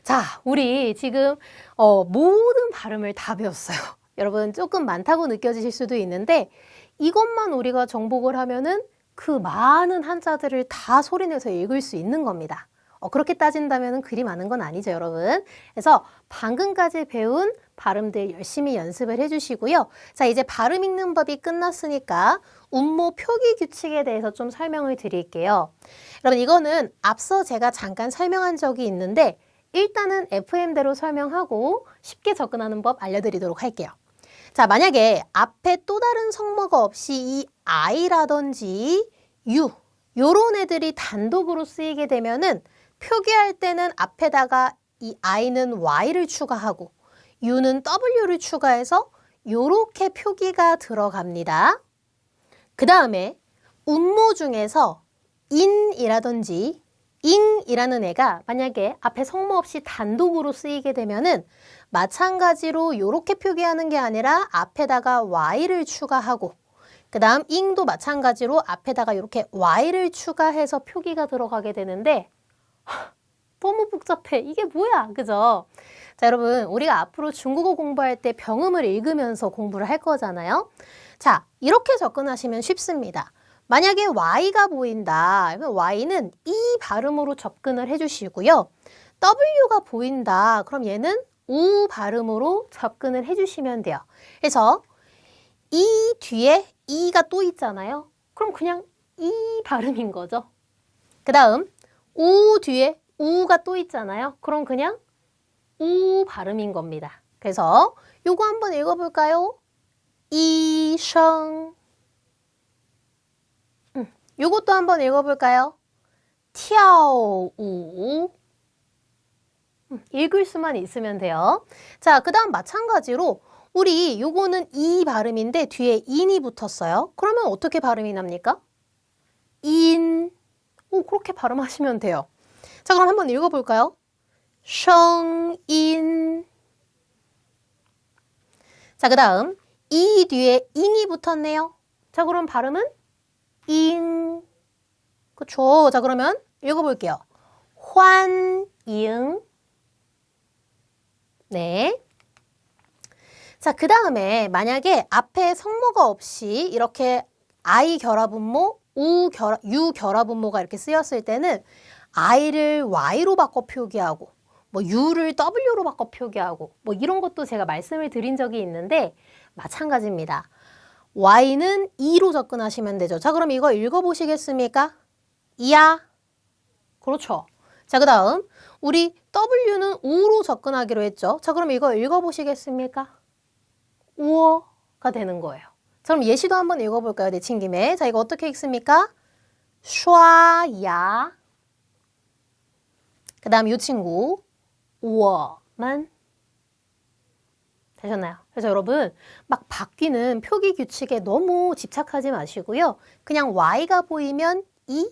Speaker 1: 자, 우리 지금 모든 발음을 다 배웠어요. 여러분 조금 많다고 느껴지실 수도 있는데 이것만 우리가 정복을 하면은 그 많은 한자들을 다 소리내서 읽을 수 있는 겁니다. 그렇게 따진다면 그리 많은 건 아니죠, 여러분. 그래서 방금까지 배운 발음들 열심히 연습을 해주시고요. 자, 이제 발음 읽는 법이 끝났으니까 운모 표기 규칙에 대해서 좀 설명을 드릴게요. 여러분, 이거는 앞서 제가 잠깐 설명한 적이 있는데 일단은 FM대로 설명하고 쉽게 접근하는 법 알려드리도록 할게요. 자, 만약에 앞에 또 다른 성모가 없이 이 I라든지 U 요런 애들이 단독으로 쓰이게 되면은 표기할 때는 앞에다가 이 I는 Y를 추가하고 U는 W를 추가해서 요렇게 표기가 들어갑니다. 그 다음에 운모 중에서 인이라든지 잉이라는 애가 만약에 앞에 성모 없이 단독으로 쓰이게 되면은 마찬가지로 이렇게 표기하는 게 아니라 앞에다가 Y를 추가하고 그 다음 잉도 마찬가지로 앞에다가 이렇게 Y를 추가해서 표기가 들어가게 되는데 너무 복잡해. 이게 뭐야? 그죠? 자, 여러분 우리가 앞으로 중국어 공부할 때 병음을 읽으면서 공부를 할 거잖아요. 자, 이렇게 접근하시면 쉽습니다. 만약에 Y가 보인다. 그러면 Y는 이 발음으로 접근을 해주시고요. W가 보인다. 그럼 얘는 우 발음으로 접근을 해주시면 돼요. 그래서 이 뒤에 이가 또 있잖아요. 그럼 그냥 이 발음인 거죠. 그 다음 우 뒤에 우가 또 있잖아요. 그럼 그냥 우 발음인 겁니다. 그래서 요거 한번 읽어볼까요? 이성 요것도 한번 읽어볼까요? 跳舞 읽을 수만 있으면 돼요. 자, 그 다음 마찬가지로 우리 요거는 이 발음인데 뒤에 인이 붙었어요. 그러면 어떻게 발음이 납니까? 인. 그렇게 발음하시면 돼요. 자, 그럼 한번 읽어볼까요? 성인. 자, 그 다음 이 뒤에 잉이 붙었네요. 자, 그럼 발음은 잉. 그쵸? 자, 그러면 읽어볼게요. 환잉. 네. 자, 그 다음에 만약에 앞에 성모가 없이 이렇게 I 결합음모, U 결합음모가 이렇게 쓰였을 때는 I를 Y로 바꿔 표기하고 뭐 U를 W로 바꿔 표기하고 뭐 이런 것도 제가 말씀을 드린 적이 있는데 마찬가지입니다. Y는 E로 접근하시면 되죠. 자, 그럼 이거 읽어보시겠습니까? 이야. 그렇죠. 자, 그 다음 우리 W는 우로 접근하기로 했죠. 자, 그럼 이거 읽어보시겠습니까? 우어가 되는 거예요. 자, 그럼 예시도 한번 읽어볼까요? 내친 김에. 자, 이거 어떻게 읽습니까? 슈아야. 그 다음 이 친구 우어만. 되셨나요? 그래서 여러분 막 바뀌는 표기 규칙에 너무 집착하지 마시고요. 그냥 Y가 보이면 이,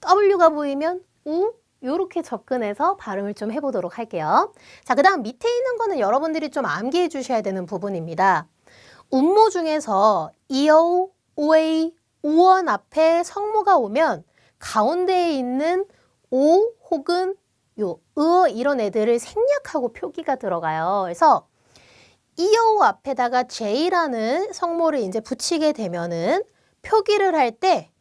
Speaker 1: W가 보이면 우 요렇게 접근해서 발음을 좀 해보도록 할게요. 자, 그 다음 밑에 있는 거는 여러분들이 좀 암기해 주셔야 되는 부분입니다. 운모 중에서 이어, 우에이, 우원 앞에 성모가 오면 가운데에 있는 오 혹은 요, 이런 애들을 생략하고 표기가 들어가요. 그래서 이어 앞에다가 J라는 성모를 이제 붙이게 되면은 표기를 할 때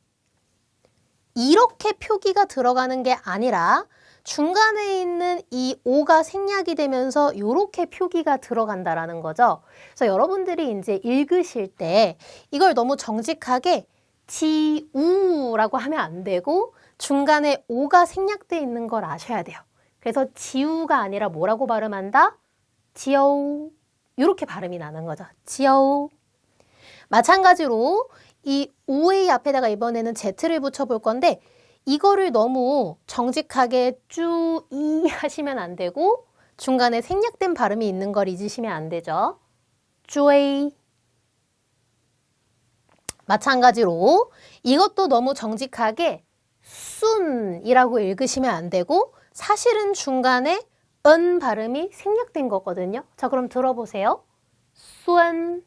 Speaker 1: 이렇게 표기가 들어가는 게 아니라 중간에 있는 이 오가 생략이 되면서 이렇게 표기가 들어간다라는 거죠. 그래서 여러분들이 이제 읽으실 때 이걸 너무 정직하게 지우라고 하면 안 되고 중간에 오가 생략되어 있는 걸 아셔야 돼요. 그래서 지우가 아니라 뭐라고 발음한다? 지어우. 이렇게 발음이 나는 거죠. 지어우. 마찬가지로 이 우의 앞에다가 이번에는 Z를 붙여볼 건데 이거를 너무 정직하게 쭈이 하시면 안 되고 중간에 생략된 발음이 있는 걸 잊으시면 안 되죠. 쭈이. 마찬가지로 이것도 너무 정직하게 순이라고 읽으시면 안 되고 사실은 중간에 은 발음이 생략된 거거든요. 자, 그럼 들어보세요. 순.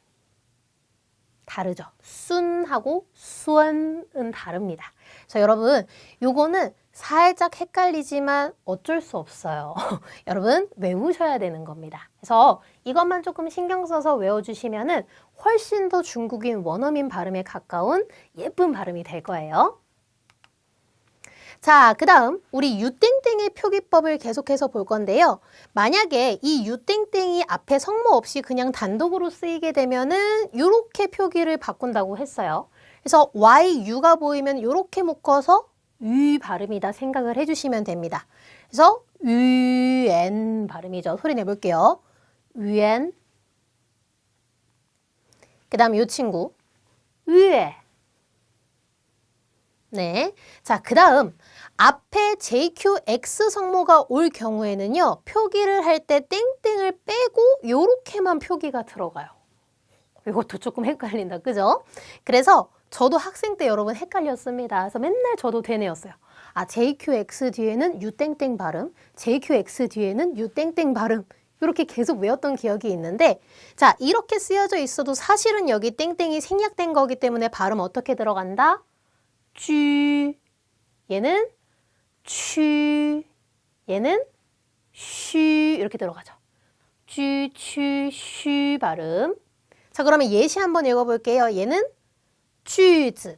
Speaker 1: 다르죠. 순하고 수원은 다릅니다. 그래서 여러분 요거는 살짝 헷갈리지만 어쩔 수 없어요. 여러분 외우셔야 되는 겁니다. 그래서 이것만 조금 신경 써서 외워주시면은 훨씬 더 중국인 원어민 발음에 가까운 예쁜 발음이 될 거예요. 자, 그 다음 우리 유땡땡의 표기법을 계속해서 볼 건데요. 만약에 이 유땡땡이 앞에 성모 없이 그냥 단독으로 쓰이게 되면은 이렇게 표기를 바꾼다고 했어요. 그래서 Y, U가 보이면 이렇게 묶어서 유 발음이다 생각을 해주시면 됩니다. 그래서 유엔 발음이죠. 소리 내볼게요. 유엔. 그 다음 이 친구 유에. 네. 자, 그 다음 앞에 JQX 성모가 올 경우에는요. 표기를 할 때 땡땡을 빼고 요렇게만 표기가 들어가요. 이것도 조금 헷갈린다. 그죠? 그래서 저도 학생 때 여러분 헷갈렸습니다. 그래서 맨날 저도 되뇌었어요. 아, JQX 뒤에는 유땡땡 발음, JQX 뒤에는 유땡땡 발음. 이렇게 계속 외웠던 기억이 있는데 자, 이렇게 쓰여져 있어도 사실은 여기 땡땡이 생략된 거기 때문에 발음 어떻게 들어간다? 쥐. 얘는 취. 얘는 쉬. 이렇게 들어가죠. 쥐, 취, 쉬 발음. 자, 그러면 예시 한번 읽어볼게요. 얘는 句子,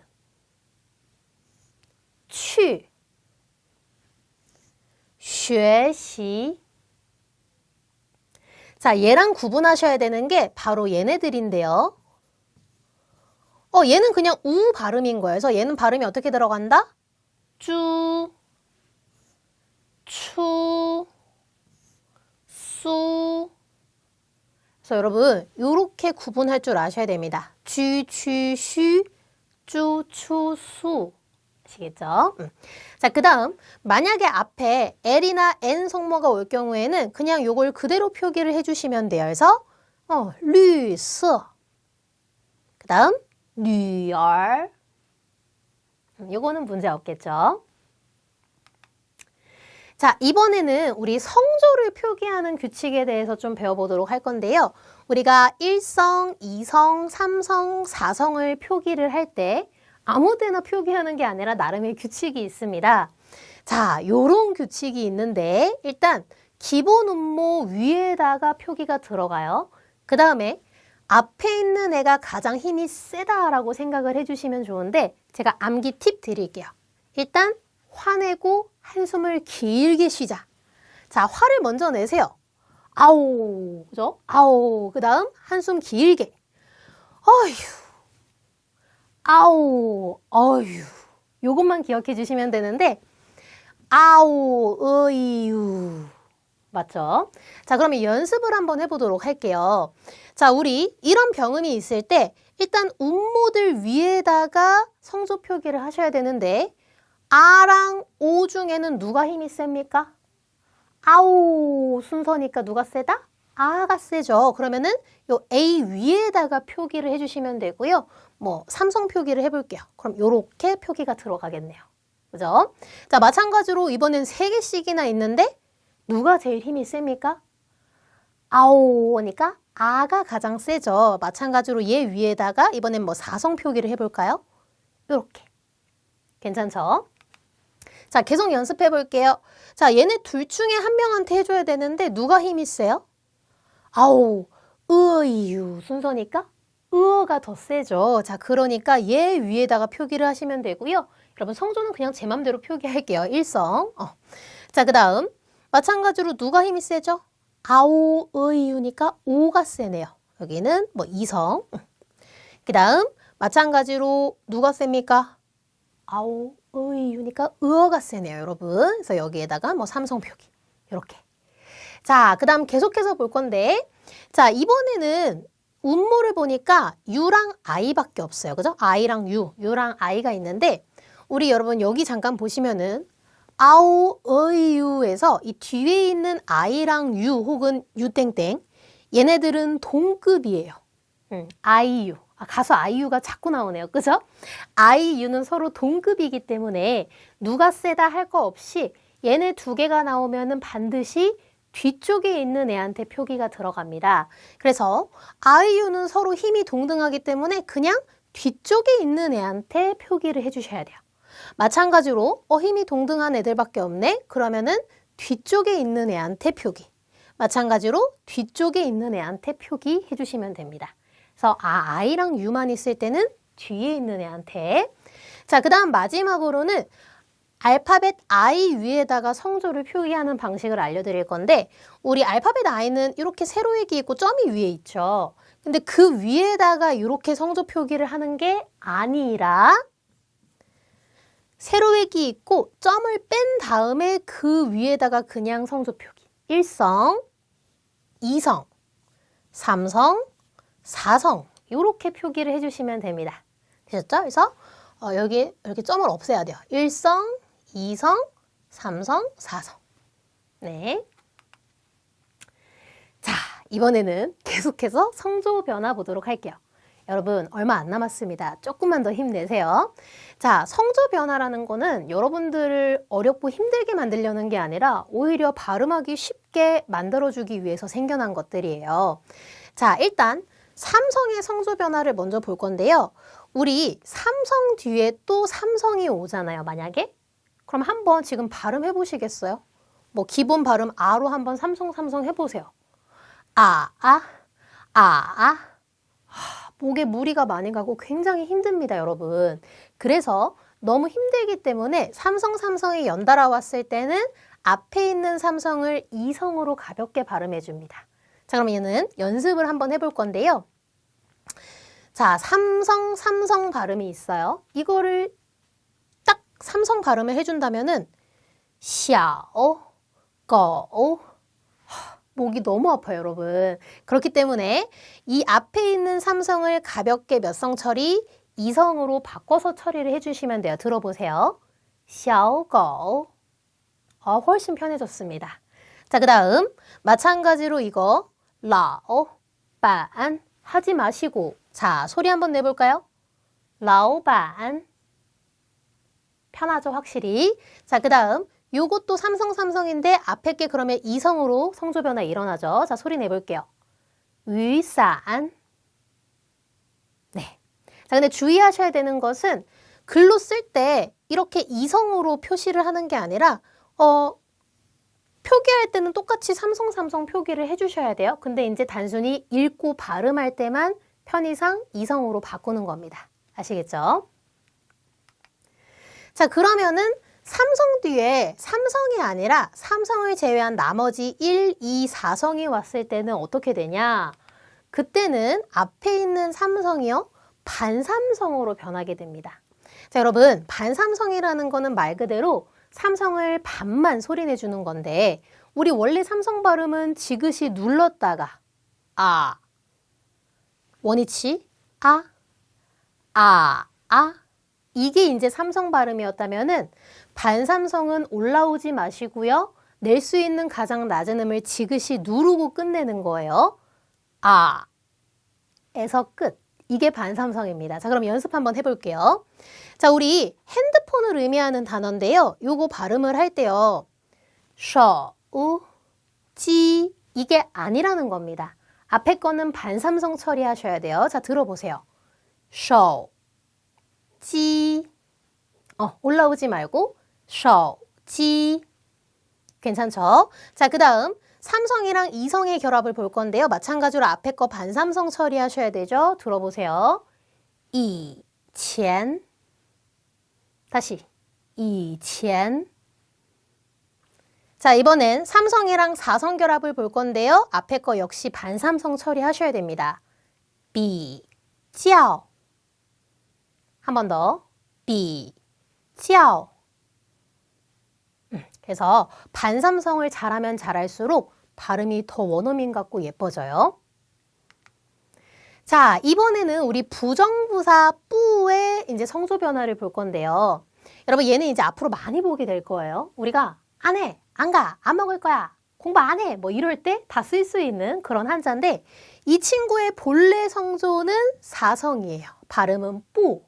Speaker 1: 去, 学习. 자, 얘랑 구분하셔야 되는 게 바로 얘네들인데요. 얘는 그냥 우 발음인 거예요. 그래서 얘는 발음이 어떻게 들어간다? 쭈, 추, 수. 그래서 여러분 이렇게 구분할 줄 아셔야 됩니다. 쥐, 취, 쉬, 쭈, 추, 수. 아시겠죠? 자, 그 다음 만약에 앞에 L이나 N 성모가 올 경우에는 그냥 요걸 그대로 표기를 해주시면 돼요. 그래서绿色. 그 다음 女儿. 요거는 문제 없겠죠? 자, 이번에는 우리 성조를 표기하는 규칙에 대해서 좀 배워보도록 할 건데요. 우리가 1성, 2성, 3성, 4성을 표기를 할 때 아무 데나 표기하는 게 아니라 나름의 규칙이 있습니다. 자, 요런 규칙이 있는데 일단 기본 음모 위에다가 표기가 들어가요. 그 다음에 앞에 있는 애가 가장 힘이 세다라고 생각을 해주시면 좋은데 제가 암기 팁 드릴게요. 일단 화내고 한숨을 길게 쉬자. 자, 화를 먼저 내세요. 아오, 그죠? 아오. 그 다음 한숨 길게. 어휴. 아오, 어휴. 요것만 기억해 주시면 되는데 아오, 어휴. 맞죠? 자, 그러면 연습을 한번 해보도록 할게요. 자, 우리 이런 병음이 있을 때 일단 음모들 위에다가 성조 표기를 하셔야 되는데 아랑 오 중에는 누가 힘이 셉니까? 아오 순서니까 누가 세다? 아가 세죠. 그러면은 요 A 위에다가 표기를 해주시면 되고요. 뭐 삼성 표기를 해볼게요. 그럼 요렇게 표기가 들어가겠네요. 그죠? 자, 마찬가지로 이번엔 3개씩이나 있는데 누가 제일 힘이 셉니까? 아오니까 아가 가장 세죠. 마찬가지로 얘 위에다가 이번엔 뭐 4성 표기를 해볼까요? 요렇게. 괜찮죠? 자, 계속 연습해 볼게요. 자, 얘네 둘 중에 한 명한테 해줘야 되는데 누가 힘이 세요? 아오, 으유 순서니까 으어가 더 세죠. 자, 그러니까 얘 위에다가 표기를 하시면 되고요. 여러분 성조는 그냥 제 맘대로 표기할게요. 1성. 자, 그 다음 마찬가지로 누가 힘이 세죠? 아오, 으유니까 오가 세네요. 여기는 뭐 2성. 그 다음 마찬가지로 누가 셉니까? 아오, 으유니까 으어가 세네요, 여러분. 그래서 여기에다가 뭐 3성 표기. 이렇게. 자, 그 다음 계속해서 볼 건데 자, 이번에는 음모를 보니까 U랑 I밖에 없어요. 그죠? I랑 U랑 I가 있는데 우리 여러분 여기 잠깐 보시면은 아오, 어이유에서 이 뒤에 있는 I랑 U 혹은 U땡땡 얘네들은 동급이에요. 아이유. 가수 아이유가 자꾸 나오네요. 그죠? 아이유는 서로 동급이기 때문에 누가 세다 할 거 없이 얘네 두 개가 나오면은 반드시 뒤쪽에 있는 애한테 표기가 들어갑니다. 그래서 아이유는 서로 힘이 동등하기 때문에 그냥 뒤쪽에 있는 애한테 표기를 해주셔야 돼요. 마찬가지로 힘이 동등한 애들밖에 없네? 그러면은 뒤쪽에 있는 애한테 표기. 마찬가지로 뒤쪽에 있는 애한테 표기해 주시면 됩니다. 그래서 아이랑 유만 있을 때는 뒤에 있는 애한테. 자, 그 다음 마지막으로는 알파벳 I 위에다가 성조를 표기하는 방식을 알려드릴 건데 우리 알파벳 I는 이렇게 세로획이 있고 점이 위에 있죠. 근데 그 위에다가 이렇게 성조 표기를 하는 게 아니라 세로획이 있고 점을 뺀 다음에 그 위에다가 그냥 성조 표기. 1성, 2성, 3성, 4성 이렇게 표기를 해주시면 됩니다. 되셨죠? 그래서 여기 이렇게 점을 없애야 돼요. 1성, 2성, 3성, 4성. 네. 자, 이번에는 계속해서 성조 변화 보도록 할게요. 여러분 얼마 안 남았습니다. 조금만 더 힘내세요. 자, 성조 변화라는 거는 여러분들을 어렵고 힘들게 만들려는 게 아니라 오히려 발음하기 쉽게 만들어주기 위해서 생겨난 것들이에요. 자, 일단 삼성의 성조 변화를 먼저 볼 건데요. 우리 삼성 뒤에 또 삼성이 오잖아요, 만약에. 그럼 한번 지금 발음해 보시겠어요? 뭐 기본 발음 아로 한번 삼성 해보세요. 목에 무리가 많이 가고 굉장히 힘듭니다, 여러분. 그래서 너무 힘들기 때문에 삼성이 연달아 왔을 때는 앞에 있는 삼성을 이성으로 가볍게 발음해 줍니다. 자, 그럼 얘는 연습을 한번 해볼 건데요. 자, 삼성 발음이 있어요. 이거를 딱 삼성 발음을 해준다면은 샤오, 거오, 목이 너무 아파요, 여러분. 그렇기 때문에 이 앞에 있는 삼성을 가볍게 몇 성 처리, 이성으로 바꿔서 처리를 해주시면 돼요. 들어보세요. 샤오고. 훨씬 편해졌습니다. 자, 그 다음 마찬가지로 이거 라오, 반 하지 마시고 자, 소리 한번 내볼까요? 라오반. 편하죠, 확실히. 자, 그 다음 요것도 삼성인데 앞에 게 그러면 이성으로 성조 변화 일어나죠. 자, 소리 내볼게요. 위산. 네. 자, 근데 주의하셔야 되는 것은 글로 쓸 때 이렇게 이성으로 표시를 하는 게 아니라 표기할 때는 똑같이 삼성 표기를 해주셔야 돼요. 근데 이제 단순히 읽고 발음할 때만 편의상 이성으로 바꾸는 겁니다. 아시겠죠? 자, 그러면은 삼성 뒤에 삼성이 아니라 삼성을 제외한 나머지 1, 2, 4성이 왔을 때는 어떻게 되냐? 그때는 앞에 있는 삼성이요, 반삼성으로 변하게 됩니다. 자, 여러분, 반삼성이라는 거는 말 그대로 삼성을 반만 소리내주는 건데 우리 원래 삼성 발음은 지그시 눌렀다가 원위치 이게 이제 삼성 발음이었다면은 반삼성은 올라오지 마시고요. 낼 수 있는 가장 낮은 음을 지그시 누르고 끝내는 거예요. 에서 끝. 이게 반삼성입니다. 자, 그럼 연습 한번 해볼게요. 자, 우리 핸드폰을 의미하는 단어인데요. 요거 발음을 할 때요. 지 이게 아니라는 겁니다. 앞에 거는 반삼성 처리하셔야 돼요. 자, 들어보세요. 지 올라오지 말고 지 괜찮죠? 자, 그 다음 삼성이랑 이성의 결합을 볼 건데요. 마찬가지로 앞에 거 반삼성 처리하셔야 되죠. 들어보세요. 이첸 다시 이첸. 자, 이번엔 삼성이랑 사성 결합을 볼 건데요. 앞에 거 역시 반삼성 처리하셔야 됩니다. 비지ao 한 번 더. 비지ao. 그래서 반삼성을 잘하면 잘할수록 발음이 더 원어민 같고 예뻐져요. 자, 이번에는 우리 부정부사 뿌의 이제 성조 변화를 볼 건데요. 여러분, 얘는 이제 앞으로 많이 보게 될 거예요. 우리가 안 해, 안 가, 안 먹을 거야, 공부 안 해, 뭐 이럴 때 다 쓸 수 있는 그런 한자인데 이 친구의 본래 성조는 사성이에요. 발음은 뿌.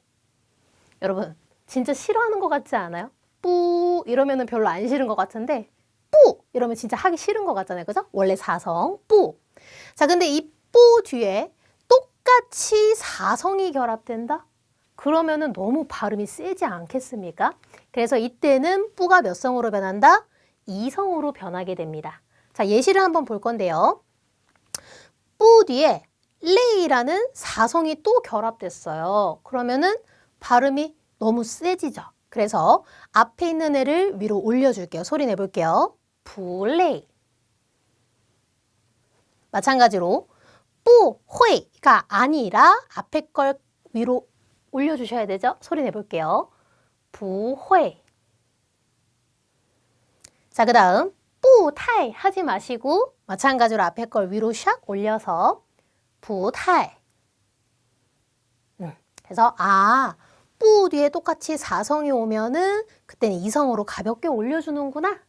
Speaker 1: 여러분, 진짜 싫어하는 것 같지 않아요? 뿌 이러면은 별로 안 싫은 것 같은데 뿌 이러면 진짜 하기 싫은 것 같잖아요. 그죠? 원래 사성, 뿌. 자, 근데 이 뿌 뒤에 똑같이 사성이 결합된다? 그러면은 너무 발음이 세지 않겠습니까? 그래서 이때는 뿌가 몇 성으로 변한다? 2성으로 변하게 됩니다. 자, 예시를 한번 볼 건데요. 뿌 뒤에 레이라는 사성이 또 결합됐어요. 그러면은 발음이 너무 세지죠. 그래서 앞에 있는 애를 위로 올려줄게요. 소리 내볼게요. 부레이. 마찬가지로 뿌회가 아니라 앞에 걸 위로 올려주셔야 되죠. 소리 내볼게요. 부회. 자, 그 다음 뿌타이 하지 마시고 마찬가지로 앞에 걸 위로 샥 올려서 부타이. 그래서 뿌 뒤에 똑같이 4성이 오면은 그때는 2성으로 가볍게 올려주는구나.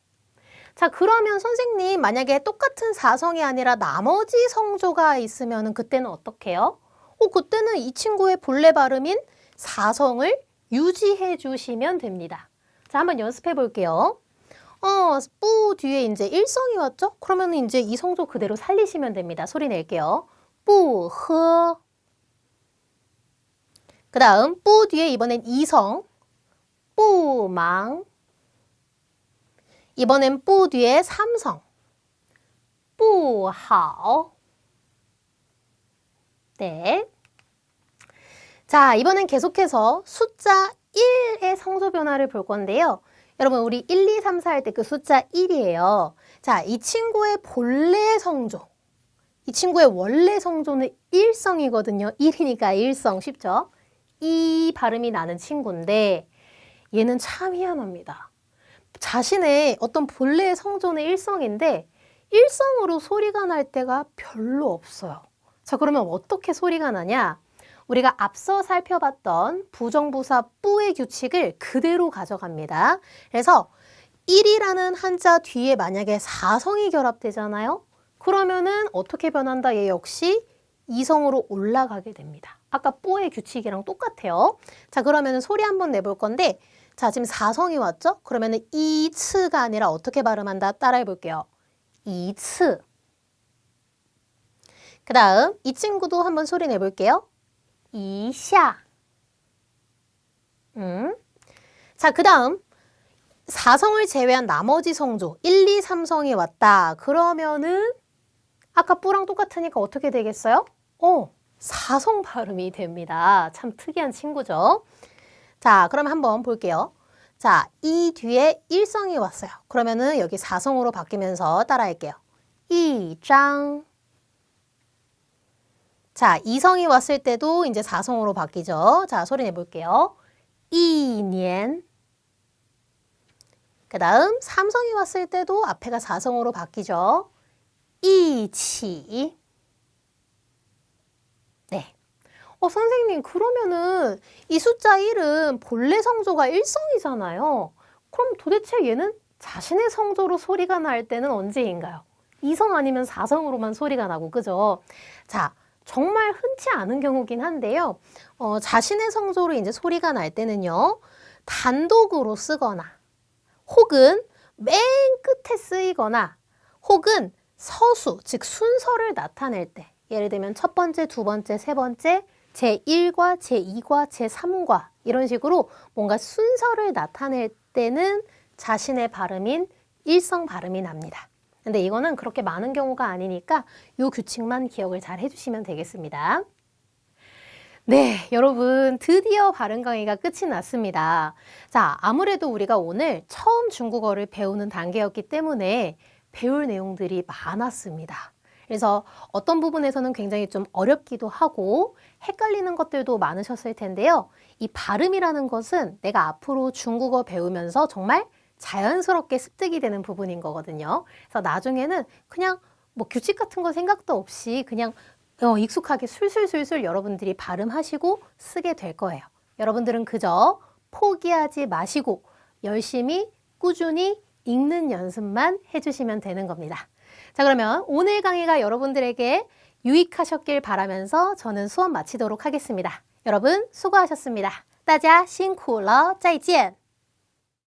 Speaker 1: 자, 그러면 선생님 만약에 똑같은 4성이 아니라 나머지 성조가 있으면은 그때는 어떻게 해요? 그때는 이 친구의 본래 발음인 4성을 유지해 주시면 됩니다. 자, 한번 연습해 볼게요. 뿌 뒤에 이제 1성이 왔죠? 그러면 이제 이 성조 그대로 살리시면 됩니다. 소리 낼게요. 뿌허. 그 다음 뿌 뒤에 이번엔 2성. 뿌망. 이번엔 뿌 뒤에 3성. 뿌하오. 네. 자, 이번엔 계속해서 숫자 1의 성조 변화를 볼 건데요. 여러분, 우리 1, 2, 3, 4 할 때 그 숫자 1이에요. 자, 이 친구의 본래 성조. 이 친구의 원래 성조는 1성이거든요. 1이니까 1성 쉽죠? 이 발음이 나는 친구인데 얘는 참 희한합니다. 자신의 어떤 본래의 성조는 1성인데 1성으로 소리가 날 때가 별로 없어요. 자, 그러면 어떻게 소리가 나냐? 우리가 앞서 살펴봤던 부정부사 뿌의 규칙을 그대로 가져갑니다. 그래서 1이라는 한자 뒤에 만약에 4성이 결합되잖아요. 그러면은 어떻게 변한다? 얘 역시 2성으로 올라가게 됩니다. 아까 뿌의 규칙이랑 똑같아요. 자, 그러면은 소리 한번 내볼 건데, 자, 지금 4성이 왔죠? 그러면은 이츠가 아니라 어떻게 발음한다? 따라해 볼게요. 이츠. 그 다음 이 친구도 한번 소리 내볼게요. 이샤. 자, 그 다음 4성을 제외한 나머지 성조 1, 2, 3성이 왔다. 그러면은 아까 뿌랑 똑같으니까 어떻게 되겠어요? 4성 발음이 됩니다. 참 특이한 친구죠. 자, 그럼 한번 볼게요. 자, 이 뒤에 1성이 왔어요. 그러면은 여기 4성으로 바뀌면서 따라할게요. 이장. 자, 2성이 왔을 때도 이제 4성으로 바뀌죠. 자, 소리 내볼게요. 2년. 그 다음 3성이 왔을 때도 앞에가 4성으로 바뀌죠. 一起. 네. 선생님, 그러면은 이 숫자 1은 본래 성조가 1성이잖아요. 그럼 도대체 얘는 자신의 성조로 소리가 날 때는 언제인가요? 2성 아니면 4성으로만 소리가 나고, 그죠? 자, 정말 흔치 않은 경우긴 한데요. 자신의 성조로 이제 소리가 날 때는요, 단독으로 쓰거나, 혹은 맨 끝에 쓰이거나, 혹은 서수, 즉 순서를 나타낼 때, 예를 들면 첫 번째, 두 번째, 세 번째, 제1과 제2과 제3과 이런 식으로 뭔가 순서를 나타낼 때는 자신의 발음인 1성 발음이 납니다. 근데 이거는 그렇게 많은 경우가 아니니까 이 규칙만 기억을 잘 해주시면 되겠습니다. 네, 여러분 드디어 발음 강의가 끝이 났습니다. 자, 아무래도 우리가 오늘 처음 중국어를 배우는 단계였기 때문에 배울 내용들이 많았습니다. 그래서 어떤 부분에서는 굉장히 좀 어렵기도 하고 헷갈리는 것들도 많으셨을 텐데요. 이 발음이라는 것은 내가 앞으로 중국어 배우면서 정말 자연스럽게 습득이 되는 부분인 거거든요. 그래서 나중에는 그냥 뭐 규칙 같은 거 생각도 없이 그냥 익숙하게 술술술술 여러분들이 발음하시고 쓰게 될 거예요. 여러분들은 그저 포기하지 마시고 열심히 꾸준히 읽는 연습만 해주시면 되는 겁니다. 자, 그러면 오늘 강의가 여러분들에게 유익하셨길 바라면서 저는 수업 마치도록 하겠습니다. 여러분 수고하셨습니다. 大家辛苦了，再见。